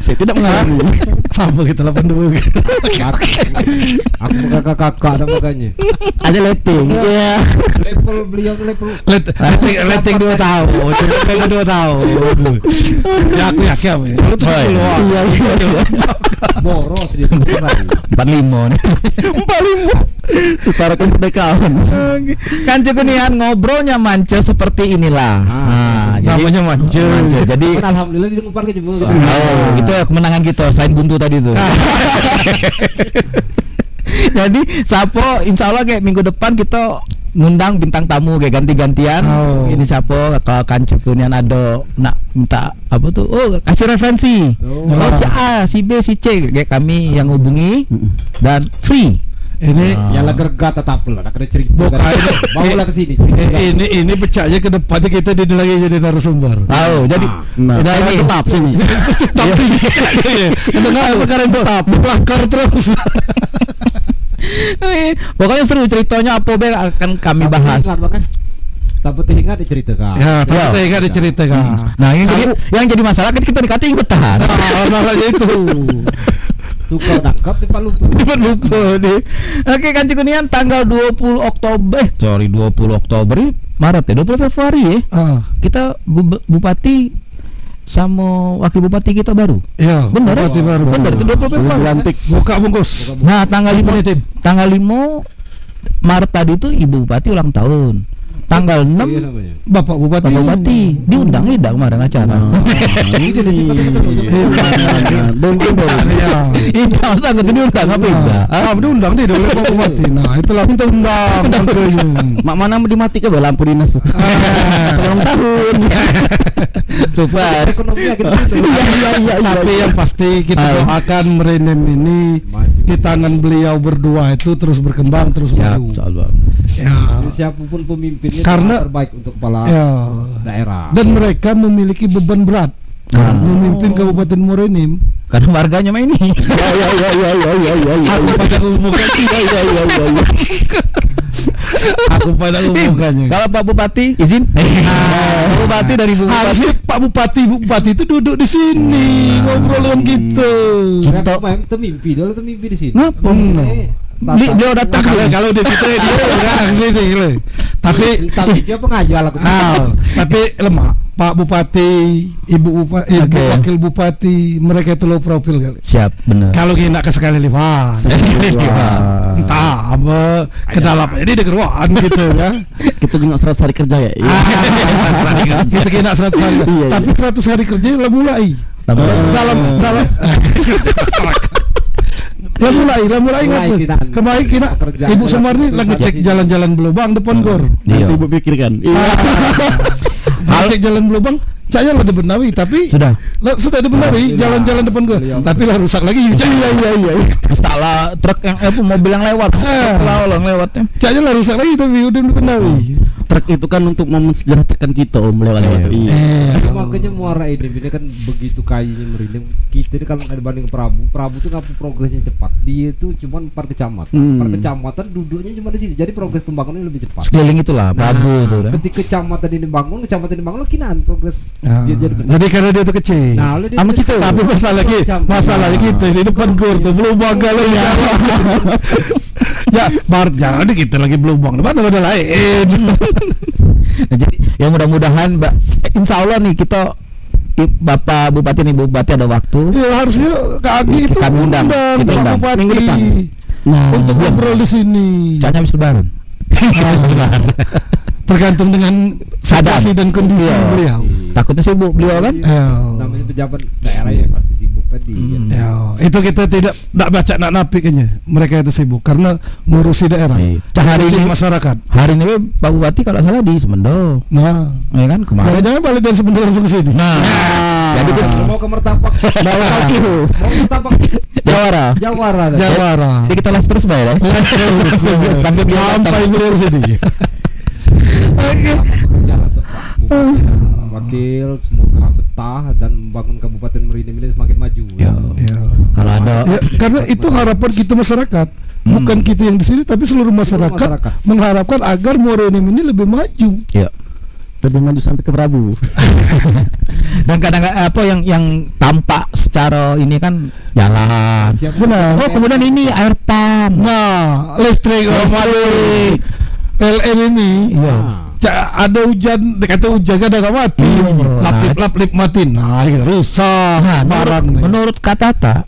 E: Saya tidak mengalami.
A: Sama kita 82.
D: aku kakak-kakak dan makanya
E: Ada letting. Iya.
D: level beliau level
A: Letting 2 tahun. Cuma 2 tahun. Ya aku yakin ini. Kalau tuh keluar.
E: Iya.
D: boros dia beneran
C: 45 nih.
E: Setara kemerdekaan.
C: Kan cekunian ngobrolnya mance seperti inilah.
A: Namanya mance.
C: Jadi
D: kan alhamdulillah di umpan ke jebol
C: itu ya kemenangan kita selain buntu tadi tuh. Jadi Sapo insya Allah kayak minggu depan kita ngundang bintang tamu kayak ganti-gantian. Ini Sapo kalau kan cekunian ada nak minta apa tuh? Oh kasih referensi. Oh si A, si B, si C kayak kami yang hubungi dan free.
A: Ini
D: ya lah gergat tetap lah nak ada cerita
A: Bukan.
D: bawalah ke sini
A: ini becaknya ke depannya kita di lagi jadi narasumber.
C: Tahu. Jadi udah ini
E: tetap sini.
A: Tetap sih. Enggak sekarang tetap melangkar terus.
C: Pokoknya seru ceritanya apa be akan kami bahas.
D: tapi ingat cerita kan
A: Ya, tapi enggak ada cerita kan.
C: Nah, yang jadi masalah kan kita dikata ingetan.
A: Masalahnya itu.
D: suka nangkap cepat lupa
C: Cepat lupa nih. Oke kan Cikunian tanggal 20 Oktober. 20 Oktober ini Maret ya, 20 Februari ya. Kita bupati sama wakil bupati kita baru.
A: Iya,
C: Bener ya?
A: bupati baru.
C: Bener itu 20 Februari.
A: Lantik. Buka bungkus.
C: Nah, tanggal 5 Maret tadi itu Ibu Bupati ulang tahun. Tanggal 6
A: Bapak Bupati.
C: diundang tidak kemarin acara.
D: ini jadi sifat kita
C: Itu maksudnya aku diundang apa enggak?
A: Diundang dia oleh Bapak Bupati. Nah, itulah kita undang.
E: Mak mana mau dimati ke lampu dinas tuh. Ulang tahun.
C: Super.
D: ekonominya kita
A: Tapi yang pasti kita doakan Merenem ini di tangan beliau berdua itu terus berkembang terus maju. Ya.
D: siapapun pemimpinnya
A: Karena-
D: terbaik untuk kepala
A: Ya.
D: daerah
A: Dan mereka memiliki beban berat memimpin Kabupaten Merenem.
C: Karena warganya main ini.
A: Aku pada hubungannya.
C: Kalau Pak Bupati izin. Pak Bupati dari Ibu Bupati.
A: Harusnya Pak Bupati, Ibu Bupati itu duduk di sini ngobrol dengan kita.
D: kita mimpi di sini
C: Ngapa? Beliau datang
A: Kalau dia kita dia udah di sini. Tapi
D: tapi dia pengajal aku
A: tapi lemah. Pak Bupati, Ibu Bupati, Wakil Bupati, mereka itu low profil kali.
C: Siap, benar.
A: Kalau kita ke sekali lipat, entah apa ke dalam ini degeruan gitu ya.
E: Kita tengok 100 hari kerja ya.
A: Kita kena 100 hari.
E: Iya.
A: Tapi 100 hari kerja lah mulai. Dalam lah mulai ngapa? Kemarin kita Ibu Sumarni lagi cek jalan-jalan Belubang depan gor.
E: Nanti ibu pikirkan.
A: Cek jalan Belubang, saya lah dibenahi tapi
C: Sudah.
A: sudah dibenahi jalan-jalan depan gor. Tapi lah rusak lagi. Iya.
C: Salah truk yang mobil yang lewat. Orang lewatnya.
A: Saya lah rusak lagi tapi udah dibenahi.
E: Truk itu kan untuk memensejahterakan kita lewat.
D: makanya muara ini kan begitu kayanya Merenem kita ini kalau dibanding Prabu tuh ngapu progresnya cepat dia itu cuma 4 kecamatan 4 kecamatan duduknya cuma di situ jadi progres pembangunannya lebih cepat
C: Sekeliling itulah Prabu itu udah.
D: ketika kecamatan ini bangun kinaan progres dia jadi besar.
A: Jadi karena dia tuh kecil.
D: Nah, oleh dia
A: Sama
D: kecil.
A: kita. Tapi masalah kita di depan gor tuh belum bangga loh ya. Ya, Bart jangan kita lagi belum mana ada lain.
C: Nah, jadi ya mudah-mudahan insya Allah nih kita Bapak Bupati nih Bupati ada waktu.
A: Ya harusnya Kak Agi itu
C: kami undang, kita undang.
A: Bupati
C: Minggu depan.
E: Nah,
A: untuk ngobrol di sini.
C: Caranya habis lebaran.
A: Tergantung dengan situasi dan kondisi beliau.
C: Takutnya sibuk beliau kan?
D: Namanya pejabat daerah ya pasti sibuk tadi.
A: Ya, itu kita tidak baca nak napi kayaknya. Mereka itu sibuk karena ngurusi daerah.
C: Hari ini
A: masyarakat.
C: Hari ini Pak Bupati kalau salah di Semendo.
A: Nah,
C: ya kan kemarin.
A: Jangan balik dari Semendo langsung ke sini.
C: Nah,
D: Jadi kita mau ke Mertapak. Mau Mertapak
C: Jawara.
A: Jawara.
C: Jadi kita live terus Bay ya. Sampai
A: beliau sini.
D: Jalan untuk Pak Bupati Wakil semoga betah dan membangun Kabupaten Merinim ini semakin maju.
A: Ya.
C: Kalau ada
A: karena itu harapan kita masyarakat. Bukan kita yang di sini tapi seluruh masyarakat mengharapkan agar Merinim ini lebih maju.
C: Ya.
E: lebih maju sampai ke Prabu.
C: Dan kadang apa yang tampak secara ini kan jalan.
A: Benar.
C: Oh kemudian ini air pump.
A: Nah, listrik PLN ini.
C: Iya.
A: Ada hujan, dikata hujan kan agak mati. Lap-lip mati. Nah, rusak.
C: Menurut Kak Tata,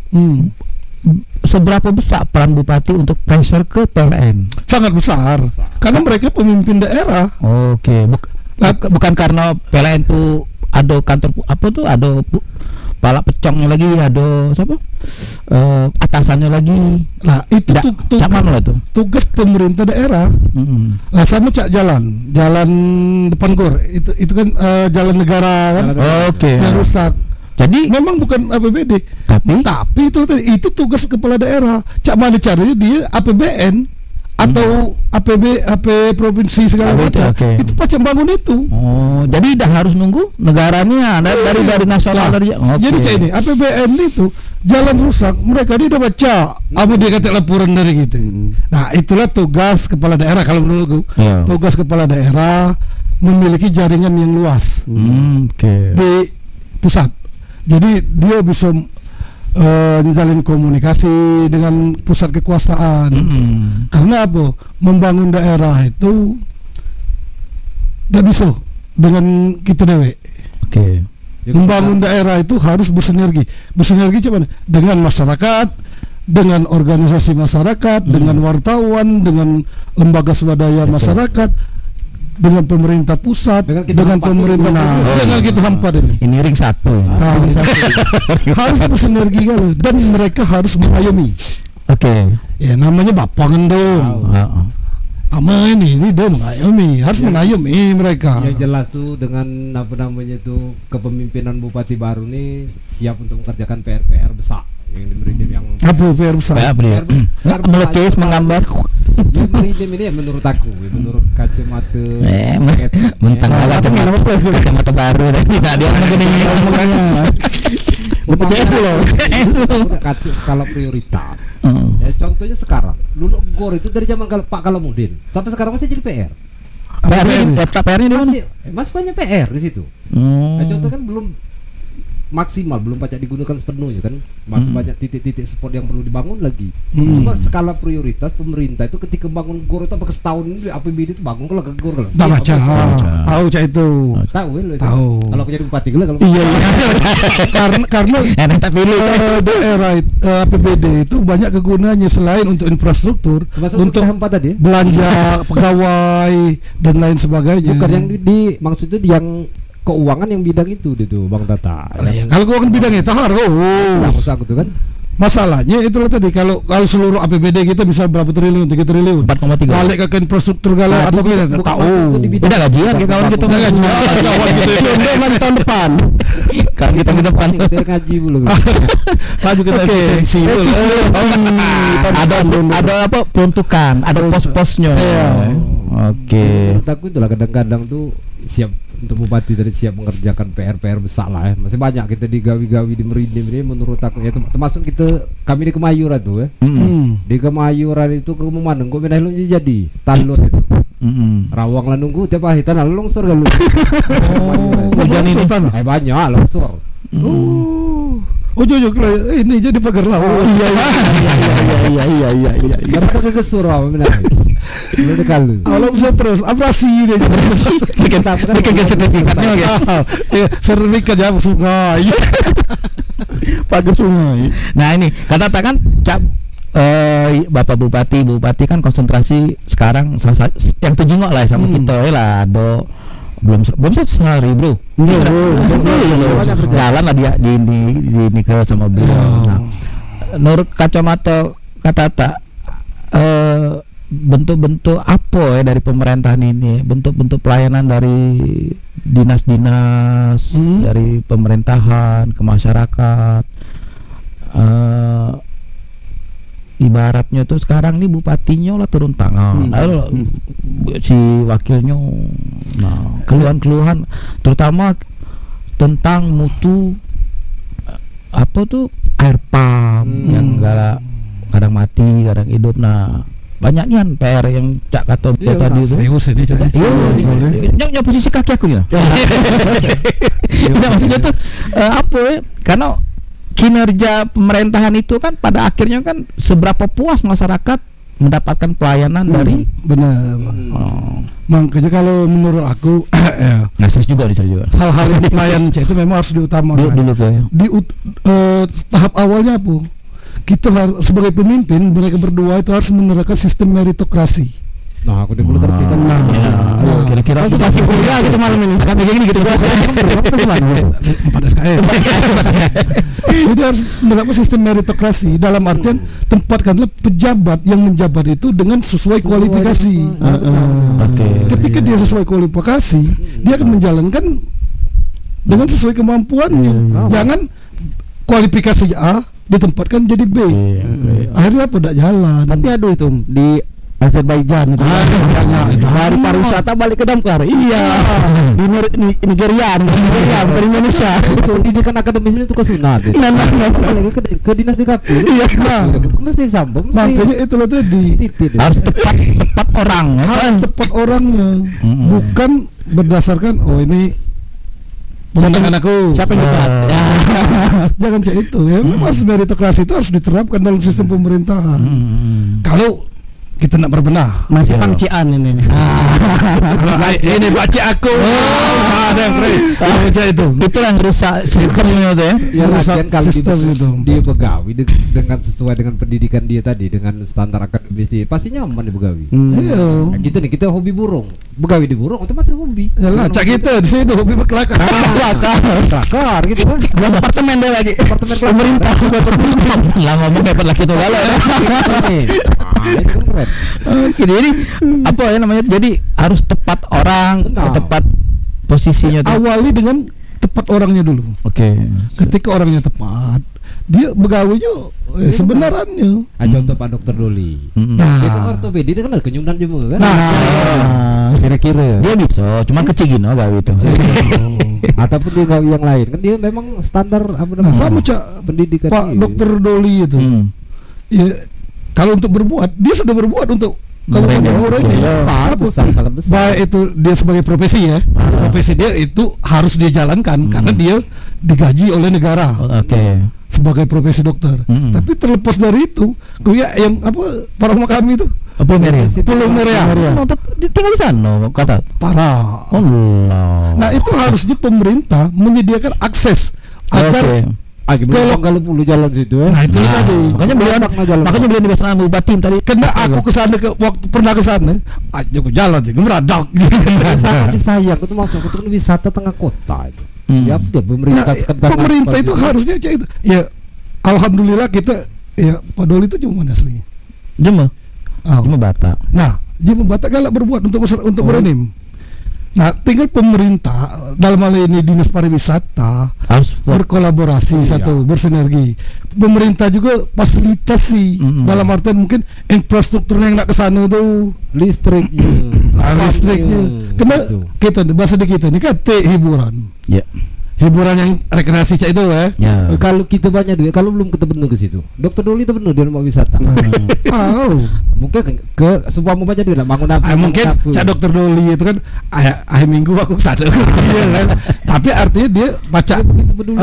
C: seberapa besar peran Bupati untuk pressure ke PLN?
A: Sangat besar. Karena mereka pemimpin daerah.
C: Oke. Bukan karena PLN tuh ada kantor apa tuh, ada pala pecongnya lagi, ada siapa? Atasannya lagi.
A: Nah, itu tugas pemerintah daerah. Lah sama cak jalan depan gor. Itu kan jalan negara kan.
C: Oke.
A: Yang rusak.
C: Jadi
A: memang bukan APBD, tapi itu tugas kepala daerah. Cak mana caranya dia APBN atau AP provinsi segala macam. Itu pacem bangun itu.
C: Oh, jadi dah harus nunggu negaranya dari nasional dari.
A: Jadi cak ini APBN itu jalan rusak, mereka dia udah baca. Apa dia kata laporan dari gitu. Nah, itulah tugas kepala daerah kalau menurutku. Tugas kepala daerah memiliki jaringan yang luas di pusat. Jadi dia bisa menjalin komunikasi dengan pusat kekuasaan. Karena apa? Membangun daerah itu tidak bisa dengan kita dewe. Membangun daerah itu harus bersinergi. Bersinergi cuman dengan masyarakat, dengan organisasi masyarakat, dengan wartawan, dengan lembaga swadaya masyarakat, dengan pemerintah pusat, dengan pemerintah dengan kita hampa ini.
C: Ini ring satu.
A: Harus bersinergi kan, dan mereka harus mengayomi. Ya namanya bapangan dong. Ama ini dia mengayomi, harus mengayomi mereka.
D: Yang jelas tuh dengan apa namanya tuh kepemimpinan Bupati baru nih siap untuk mengerjakan PR besar yang Merinim yang
A: apa PR besar?
C: Melukis, menggambar.
D: Ya Merinim ini ya menurut aku, menurut kacamata
C: mentang kacamata baru dan tidak dia begini omongannya.
D: PCS skala prioritas. Ya, contohnya sekarang, dulu GOR itu dari zaman Pak Kalamudin sampai sekarang masih jadi PR.
C: PR-nya di mana?
D: Masih banyak PR di situ. Nah, contoh kan belum maksimal, belum pacak digunakan sepenuhnya kan, masih banyak titik-titik spot yang perlu dibangun lagi. Cuma skala prioritas pemerintah itu ketika bangun GOR itu apakah setahun ini APBD itu bangun kalau ke GOR kalau
A: tak baca, tahu cak itu, tahu.
D: Kalau aku jadi bupati gue kalau
A: karena
C: tak pilih
A: daerah APBD itu banyak kegunaannya selain untuk infrastruktur, untuk
D: tadi
A: belanja pegawai dan lain sebagainya.
D: Bukan yang maksudnya yang keuangan yang bidang itu Bang Tata.
A: Kalau keuangan bidangnya tahar,
D: maksud aku tuh kan.
A: Masalahnya itulah tadi kalau seluruh APBD kita bisa berapa triliun, 3 triliun.
C: 4,3.
A: Balik ke infrastruktur galau atau kita tahu.
C: Udah gajian kayak kawan kita udah gajian. Kawan tahun depan. Kan kita di depan
D: kita ngaji dulu.
A: Maju kita efisiensi.
C: Ada apa peruntukan, ada pos-posnya.
D: Menurut aku itulah kadang-kadang tuh siap untuk bupati dari siap mengerjakan PR besar lah ya. Masih banyak kita digawi-gawi di Merinim ini menurut aku ya, termasuk kami di Kemayuran tuh ya. Di Kemayuran itu ke mana kok pindah lu jadi talur itu. Rawang lah nunggu tiap hari tanah longsor kalau. Hujan ini banyak longsor.
A: Ojo ini jadi pagar laut.
E: Iya.
D: Mereka ke surau benar. Lu dekalu.
A: Kalau bisa terus operasi dia.
C: Bikin sertifikatnya gitu.
A: Ya, sertifikat ya sungai.
E: Pagar sungai.
C: Nah ini katakan Bapak Bupati kan konsentrasi sekarang yang terjengok lah sama kita lah belum sehari bro. Jalan lah dia di ke sama beliau. Nah, menurut kacamata kata bentuk-bentuk apa ya dari pemerintahan ini, bentuk-bentuk pelayanan dari dinas-dinas dari pemerintahan ke masyarakat. Ibaratnya tuh sekarang nih bupatinya lah turun tangan, lalu si wakilnya, nah keluhan-keluhan terutama tentang mutu apa tuh air pump yang kadang mati kadang hidup. Nah banyak nih PR yang cak kata tadi itu.
A: Serius ini Cak.
C: Iya, posisi kaki aku nih. Nah, maksudnya tuh apa ya? Karena kinerja pemerintahan itu kan pada akhirnya kan seberapa puas masyarakat mendapatkan pelayanan dari
A: benar. Makanya kalau menurut aku
C: ngasih juga juga.
A: hal-hal yang pelayanan itu memang harus diutamakan.
C: Dulu ya.
A: Di tahap awalnya apa? Kita harus sebagai pemimpin mereka berdua itu harus menerapkan sistem meritokrasi.
D: Nah, aku dulu ngerti kan.
C: Kira-kira
E: Masih masih kuliah gitu malam ini.
C: akan begini gitu.
A: 4 SKS. Jadi harus menerapkan sistem meritokrasi dalam artian tempatkanlah pejabat yang menjabat itu dengan sesuai kualifikasi.
C: Oke.
A: Ketika dia sesuai kualifikasi, dia akan menjalankan dengan sesuai kemampuannya. Jangan kualifikasi A ditempatkan jadi B. Akhirnya apa? Tidak jalan.
E: Tapi aduh itu di Azerbaijan itu. Dari pariwisata balik ke damkar. Iya. Di Nigeria bukan Indonesia.
D: Pendidikan akademis itu ke sunat. Ke dinas di kapur.
A: Iya. Nah,
D: Mesti sambung.
A: makanya itulah tadi
C: Harus tepat orang.
A: harus tepat orangnya, bukan berdasarkan ini pemerintahan aku.
E: Siapa yang dekat?
A: Jangan cek itu ya. Memang harus meritokrasi itu harus diterapkan dalam sistem pemerintahan. Kalau kita nak berbenah,
E: Masih pangcian ini.
A: ini baca aku. Ada yang baca itu.
C: Itu yang rusak sistemnya tuh ya.
D: Ya
A: Merusak
D: latihan kalau
A: sistem itu.
D: dia begawi dengan sesuai dengan pendidikan dia tadi dengan standar akademis dia pasti nyaman di begawi.
A: Iya.
D: Nah, gitu nih kita hobi burung, begawi di burung otomatis hobi.
A: Yalah, cak kita di sini hobi berkelakar.
D: Kelakar gitu kan.
E: Buat apartemen deh lagi.
D: Apartemen
E: Pemerintah buat
C: Lah ngomong dapat lagi tuh galau.
D: Itu kan keren.
C: Oke, jadi apa ya namanya? Jadi harus tepat orang,
D: Benar.
C: tepat posisinya tuh.
A: Awali dengan tepat orangnya dulu.
C: Oke.
A: Ketika orangnya tepat, dia begawinya sebenarnya.
D: Nah, contoh Pak Dokter Doli. Dia kan ortopedi, dia kan ada kenyunan juga kan.
C: Kira-kira dia bisa, cuman kecil gini gawe itu.
D: Ataupun dia gawe yang lain kan dia memang standar apa
A: Nah,
D: namanya?
A: sama cak
D: pendidikan
A: Pak
D: dia.
A: Dokter Doli itu. Ya, kalau untuk berbuat, dia sudah berbuat untuk Kabupaten Blora ini.
D: Sangat besar.
A: Baik itu dia sebagai profesi ya. Profesi dia itu harus dia jalankan karena dia digaji oleh negara
C: Oke.
A: sebagai profesi dokter. Tapi terlepas dari itu, kuya yang apa para kami itu
C: Apa Meriah?
A: Pulau Meriah.
C: Tinggal di sana kata.
A: Parah.
C: Allah.
A: Nah, itu harusnya pemerintah menyediakan akses agar
D: Kalau puluh jalan situ ya.
A: nah itu tadi.
C: Makanya beliau di Basran Bupati tadi.
A: Kena aku ke sana waktu pernah ke sana, aja aku jalan sih, meradak.
D: Sangat disayang itu masuk itu kan wisata tengah kota itu. Ya udah pemerintah
A: Nah,
D: sekedar
A: pemerintah
D: apa
A: itu
D: gitu.
A: harusnya cek itu. Ya, alhamdulillah kita ya Pak Doli itu cuma mana aslinya.
C: Jema.
A: Ah.
C: Cuma Batak.
A: Nah, dia Batak galak berbuat untuk berenim. Nah, tinggal pemerintah dalam hal ini dinas pariwisata
C: Harus
A: berkolaborasi satu, bersinergi. Pemerintah juga fasilitasi dalam artian mungkin infrastrukturnya yang nak ke sana tuh
D: listriknya.
A: listriknya. Kena kita bahasa di kita ini kan hiburan.
C: Ya.
A: Hiburan yang rekreasi cak itu ya.
C: Ya.
D: Kalau kita banyak duit, kalau belum kita benar ke situ. Dokter Doli itu benar dia mau wisata. Mungkin ke sebuah mau jadi lah bangun apa?
A: Mungkin cak dokter Doli itu kan akhir minggu aku sadar iya kan. Tapi artinya dia baca
D: begitu peduli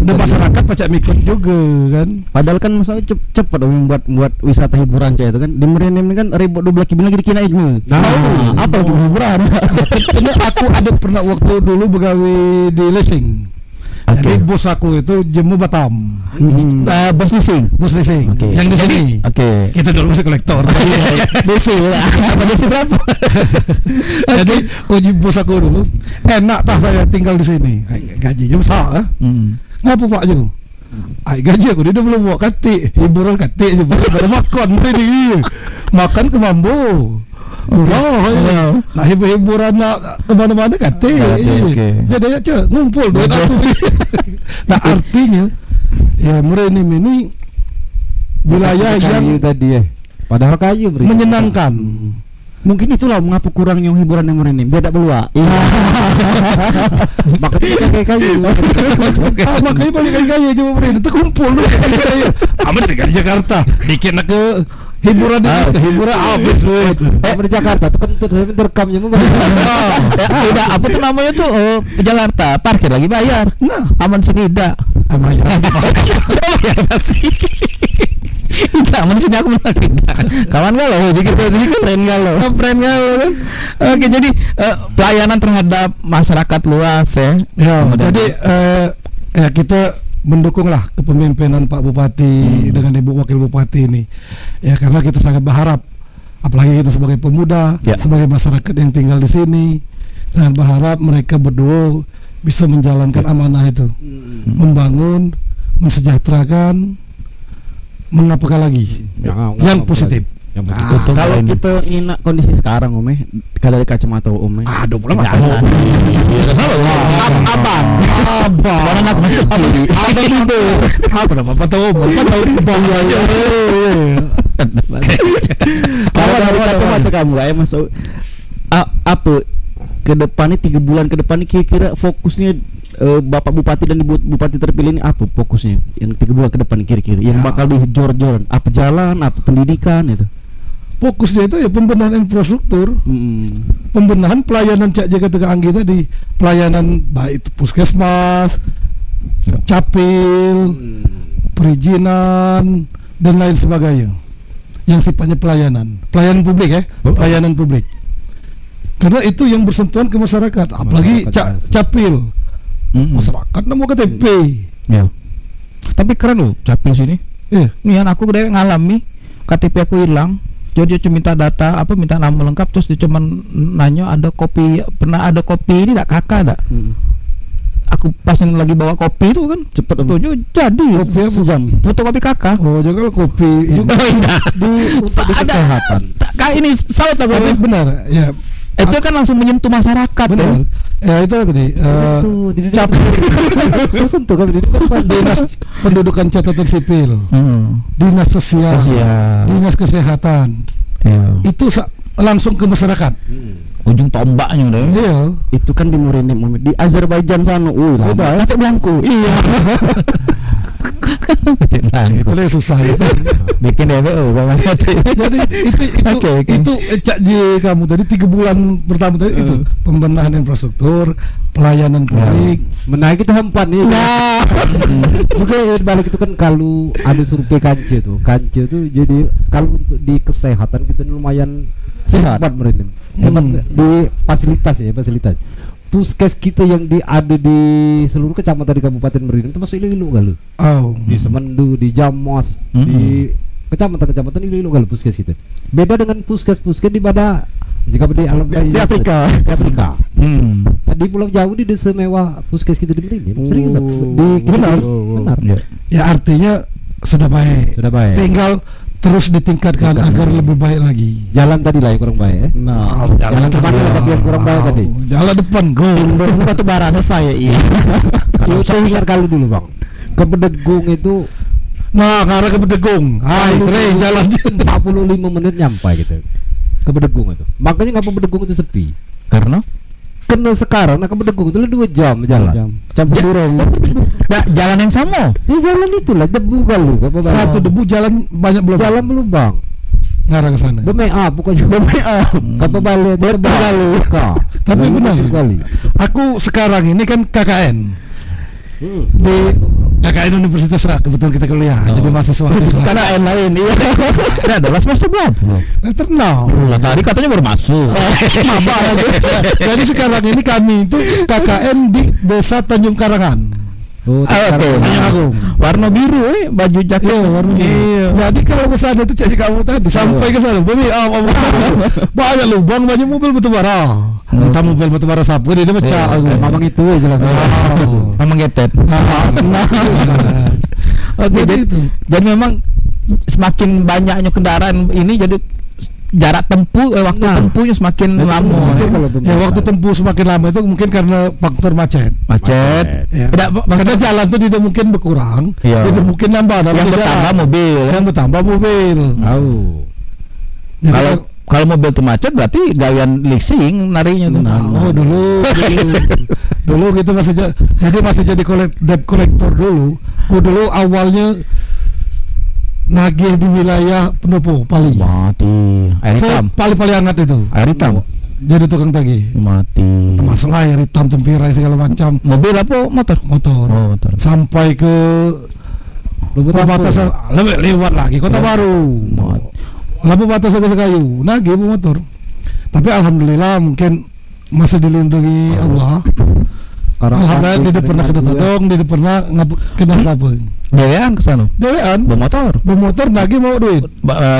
A: dan masyarakat baca mikir juga kan.
E: Padahal kan masalah cepat buat wisata hiburan cah itu kan. Di Merinim ini kan ribut 12 kibin lagi dikinain itu. Apa lagi hiburan?
A: Ini aku ada pernah waktu dulu begawe di leasing. Jadi bos aku itu jemu Batam.
E: Bos leasing.
A: Okay. Yang di sini.
E: Oke.
A: Kita dulu masih kolektor.
E: DC lah. Apa DC berapa?
A: Jadi uji bos aku dulu. Enak tak saya tinggal di sini. Gajinya besar. Ngapa Pak Ju? Gaji aku dia belum bawa katik. Hiburan katik je pada makan tadi. Makan ke Mambo. Nah hiburan nak kemana-mana katik. Jadi aja ngumpul duit aku. Nah artinya ya Merinim ini wilayah yang
D: tadi padahal kayu
A: menyenangkan.
E: Mungkin itulah mengapa kurangnya hiburan yang Merinim. Beda belua.
D: Makanya kayak kayu.
A: Makanya banyak kayu cuma Merinim itu kumpul dulu kayu. Aman tinggal di Jakarta. Dikit nak ke hiburan habis loh.
D: Di Jakarta tuh kan terekamnya mau
E: Udah apa tuh namanya tuh Jakarta parkir lagi bayar.
A: Nah,
E: Aman senida.
A: aman ya.
E: Aman sini aku menang. Kawan galau jadi kita kan friend galau kan. Oke jadi pelayanan terhadap masyarakat luas ya.
A: Jadi kita mendukunglah kepemimpinan Pak Bupati dengan Ibu Wakil Bupati ini. Ya karena kita sangat berharap, apalagi kita sebagai pemuda, sebagai masyarakat yang tinggal di sini, sangat berharap mereka berdua bisa menjalankan amanah itu, membangun, mensejahterakan, mengapakan lagi, yang positif.
E: Kalau kita nginak kondisi sekarang dari kacamata
A: Aduh, pulang
E: abang orang aku masih
A: apa tahu
E: kalau dari kacamata kamu masuk apa ke depan ini 3 bulan ke depan ini kira-kira fokusnya Bapak Bupati dan Ibu Bupati terpilih ini apa fokusnya yang 3 bulan ke depan kira-kira yang bakal dijor-joran apa jalan apa pendidikan itu.
A: Fokusnya itu ya pembenahan infrastruktur, pembenahan pelayanan Cak Jaga Tegak Anggi tadi, pelayanan baik itu puskesmas, capil, perizinan dan lain sebagainya, yang sifatnya pelayanan publik pelayanan publik. Karena itu yang bersentuhan ke masyarakat, apalagi capil, masyarakat mau KTP.
E: Ya. Tapi keren loh capil sini. Nih aku udah ngalami KTP aku hilang. Jadi dia cuma minta data minta nama lengkap terus dia cuma nanya ada kopi ini enggak kakak enggak. Aku pas lagi bawa kopi itu kan cepet tuh jadi
A: kopi sejam
E: fotokopi kakak.
A: Jangan kopi
E: juga di kesehatan. Kak ini salah aku
A: benar ya.
E: Itu kan langsung menyentuh masyarakat
A: benar. Ya itu tadi capil dinas pendudukan catatan sipil, dinas sosial, dinas kesehatan, itu langsung ke masyarakat.
E: Ujung tombaknya udah.
A: Iya.
E: Itu kan di Merinim di Azerbaijan sana. Lama. Kata belangku. Iya.
A: Itu yang susah itu.
E: Bikin DPO
A: Jadi itu Cak J kamu tadi 3 bulan pertama tadi itu pembenahan infrastruktur, pelayanan publik,
D: menaiki itu hempan nih. Juga balik itu kan kalau ada survei Kance tuh jadi kalau untuk di kesehatan kita lumayan sehat Merinim. Di fasilitas. Puskes kita yang ada di seluruh kecamatan di Kabupaten Merinim itu masuk ilu-ilu galu. Di Semendu, di Jamos, di kecamatan-kecamatan ilu-ilu galu puskes kita. Beda dengan puskes di pada jika di alam
E: di Afrika.
D: Di Pulau Jawa di desa mewah puskes kita di Merinim. Serius
A: benar. Ya artinya sudah baik. Tinggal terus ditingkatkan agar lebih baik lagi.
D: Jalan tadi lah yang kurang baik. Jalan depan yang kurang baik tadi.
A: Jalan depan
E: batu bara selesai. Iya.
D: Itu ingat kalau dulu bang ke Bedegung itu.
A: Nah karena ke Bedegung keren jalan
D: 45 menit nyampe gitu ke Bedegung itu. Makanya ngapa Bedegung itu sepi
E: karena
D: sekarang ke Bedegung itu 2 jam jalan.
E: Campur burung. Jalan yang sama.
D: Jalan itulah debu kali.
A: Satu debu jalan banyak belum.
D: Jalan belum bang.
A: ngarah ke sana.
D: Bemea pokoknya bemea. Kapal balik betul.
A: Tapi benar sekali. Aku sekarang ini kan KKN. Di KKN Universitas lah, kebetulan kita kuliah. Jadi mahasiswa.
E: KKN lain iya. Ini adalah semester berapa?
A: Eternal.
E: Lah tadi katanya baru masuk.
A: Maba. Jadi sekarang ini kami itu KKN di Desa Tanjung Karangan.
D: Oh,
A: Tanjung Agung.
E: Warna biru baju jaket.
A: Iya, warna biru.
E: Iya.
A: Jadi kalau ke sana itu cek kamu tadi sampai ke sana. Banyak lubang, banyak mobil batubara. Entah mobil batubara sapu dia pecah.
D: Memang itu jelas.
E: Memang getet. Oke, jadi memang semakin banyaknya kendaraan ini jadi jarak tempuh waktu tempuhnya semakin lama.
A: Ya waktu tempuh semakin lama itu mungkin karena faktor macet. Ya. Karena jalan itu tidak mungkin berkurang, tidak mungkin nambah.
E: Yang bertambah mobil.
A: Yang bertambah mobil.
E: Kalau mobil itu macet berarti gawian leasing narinya tuh.
A: Oh dulu gitu masih jadi debt collector dulu. Dulu awalnya nagih di wilayah Pendopo Pali.
E: Mati. Air hitam.
A: Paling hangat itu.
E: Air hitam.
A: Jadi tukang tagih.
E: Mati.
A: Termasuk air hitam, tempirai segala macam.
E: Mobil apa motor?
A: Motor.
E: Oh, motor.
A: Sampai ke perbatasan lewat lagi Kota Baru. Lalu batas Sekayu. Nagih motor. Tapi alhamdulillah mungkin masih dilindungi Allah. Alhamdulillah dia pernah kena todong, dia pernah kena apa?
E: Dewean ke sana.
A: Dewean bermotor nagih mau duit.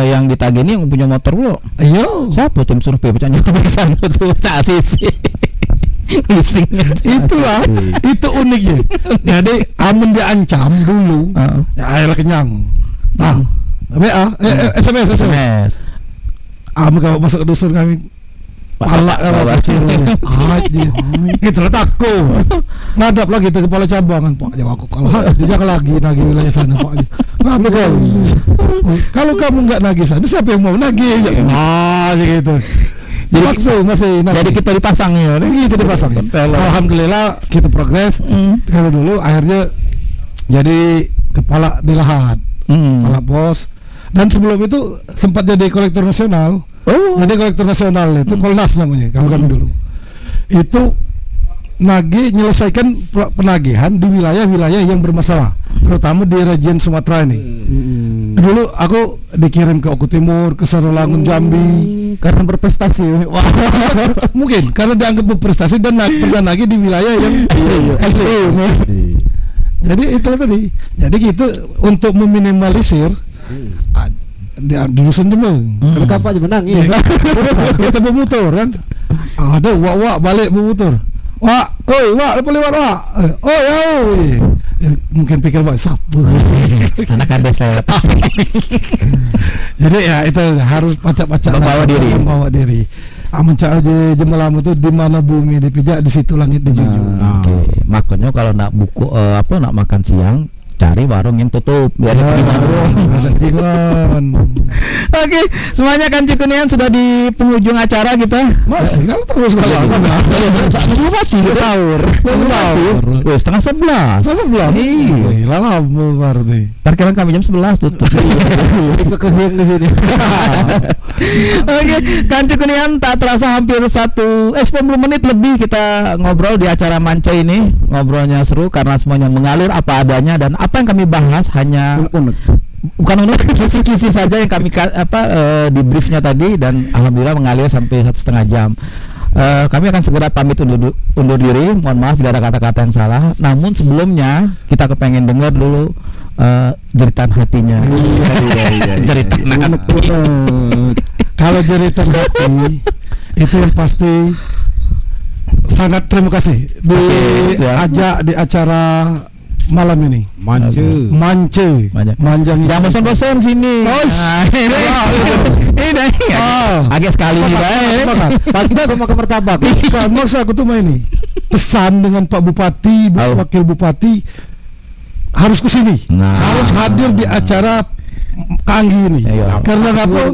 E: Yang ditagih ini yang punya motor dulu.
A: Iya.
E: Siapa tim survei pecahnya ke sana tuh Sisi.
A: Itulah itu uniknya. Jadi amun diancam dulu, ya air kenyang. Nah, SMS. Amun kalau masuk ke dusun kami palak kalau kecil aja itu letakku ngadap lagi ke kepala cabang kan Pak jawab aku kalah tidak lagi nagih wilayah sana Pak ngapa kalau kamu nggak nagih sana siapa yang mau nagih gitu jadi langsung masih nagih. Jadi kita dipasang ya kita dipasang alhamdulillah kita progres kalau dulu akhirnya jadi kepala di Lahat kepala pos dan sebelum itu sempat jadi kolektor nasional. Jadi kolektor nasional itu Kolnas namanya kalau kami dulu. Itu nagih menyelesaikan penagihan di wilayah-wilayah yang bermasalah, terutama di region Sumatera ini. Dulu aku dikirim ke Oku Timur, ke Sarolangun, Jambi
D: karena berprestasi.
A: Mungkin karena dianggap berprestasi dan pernah nagih di wilayah yang ekstrim. Jadi itu tadi. Jadi gitu untuk meminimalisir di dusun Jemeng.
D: Kalau kapal aja menang ya.
A: Kita bermotor kan. Ada wak balik bermotor. Wak, lepas lewat wak. Oh ya. Mungkin pikir wak siapa.
E: Anak ada saya.
A: Jadi ya itu harus pacak-pacak membawa diri. Mencari jemalam itu di mana bumi dipijak di situ langit dijunjung.
E: Oke. Makanya kalau nak buku nak makan siang cari warung yang tutup biar Oke, semuanya kan Cikunian sudah di penghujung acara kita.
A: Masih kalau terus
E: belum mati sahur. Setengah 11.
A: Iya, lama berarti.
E: Parkiran kami jam 11 tutup.
D: Kekehiang di sini.
E: Oke, kan Cikunian tak terasa hampir 10 menit lebih kita ngobrol di acara Manca ini. Ngobrolnya seru karena semuanya mengalir apa adanya dan apa yang kami bahas hanya bukan kisi-kisi saja yang kami di briefnya tadi dan alhamdulillah mengalir sampai 1,5 jam. Kami akan segera pamit undur diri. Mohon maaf bila ada kata-kata yang salah. Namun sebelumnya kita kepengen dengar dulu jeritan hatinya. Jeritan hati.
A: Kalau jeritan hati itu yang pasti sangat terima kasih diajak di acara malam ini. Mance.
E: Jangan bosan sini. Ini agak sekali nih baik.
D: Kita mau ke martabak.
A: Kan maksud aku tuh ini pesan dengan Pak Bupati, Wakil Bupati harus ke sini. Harus hadir di acara Kanggi ini. Karena apa?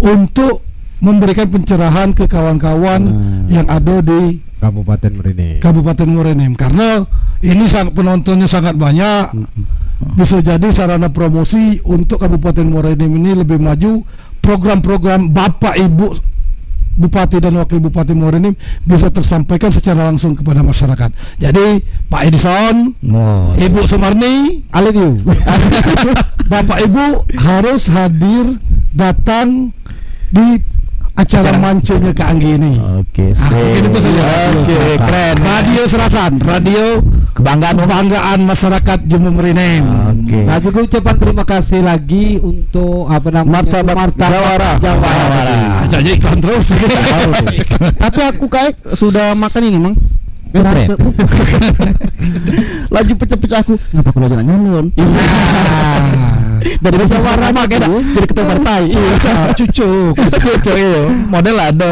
A: Untuk memberikan pencerahan ke kawan-kawan yang ada di Kabupaten Morenim karena ini penontonnya sangat banyak. Bisa jadi sarana promosi untuk Kabupaten Morenim ini lebih maju program-program Bapak Ibu Bupati dan Wakil Bupati Muara Enim bisa tersampaikan secara langsung kepada masyarakat. Jadi Pak Edison, Ibu Sumarni,
D: I love you.
A: Bapak Ibu harus hadir datang di acara mancenya Kak Anggi ini.
D: Oke,
A: Ini tuh saja.
C: Oke, keren.
A: Radio Serasan, radio kebanggaan masyarakat Jember Enim.
D: Oke. Nah, juga ucapan terima kasih lagi untuk apa namanya
C: Martabat Jawara.
A: Jadi iklan terus.
E: Tapi aku kayak sudah makan ini, Mang.
D: Terasa
E: Laju pecah-pecah aku. Ngapa aku lagi nyalon?
D: dari musyawarah jadi ketua partai.
A: Cucu
C: iya. Model ada.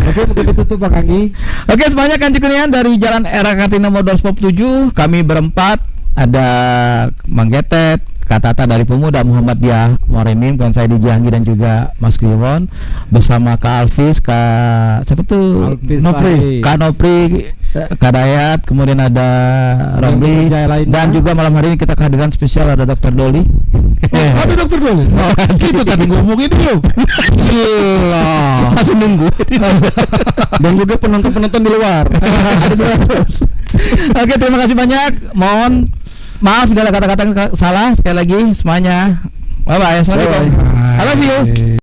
D: Oke, mungkin ditutup Bang Anggi.
C: Oke, semuanya kan cukunian dari Jalan Era Kartina Modal 7. Kami berempat, ada Mang Getet, Kak Tata dari Pemuda Muhammadiyah Muara Enim, dan saya Diji Anggi dan juga Mas Kliwon bersama Kak Alvis, Kak siapa tuh?
D: Nopri.
C: Kak Nopri, Kak Dayat, kemudian ada Romli, dan juga malam hari ini kita kehadiran spesial ada Dr. Doli.
A: Ada Dokter Doli. Itu tadi ngomongin itu.
C: Gila. Masih nunggu.
E: Dan juga penonton-penonton di luar.
C: Ada 200. Oke, terima kasih banyak. Mohon maaf segala kata-kata yang salah. Sekali lagi semuanya. Bye bye. Assalamualaikum. I love you.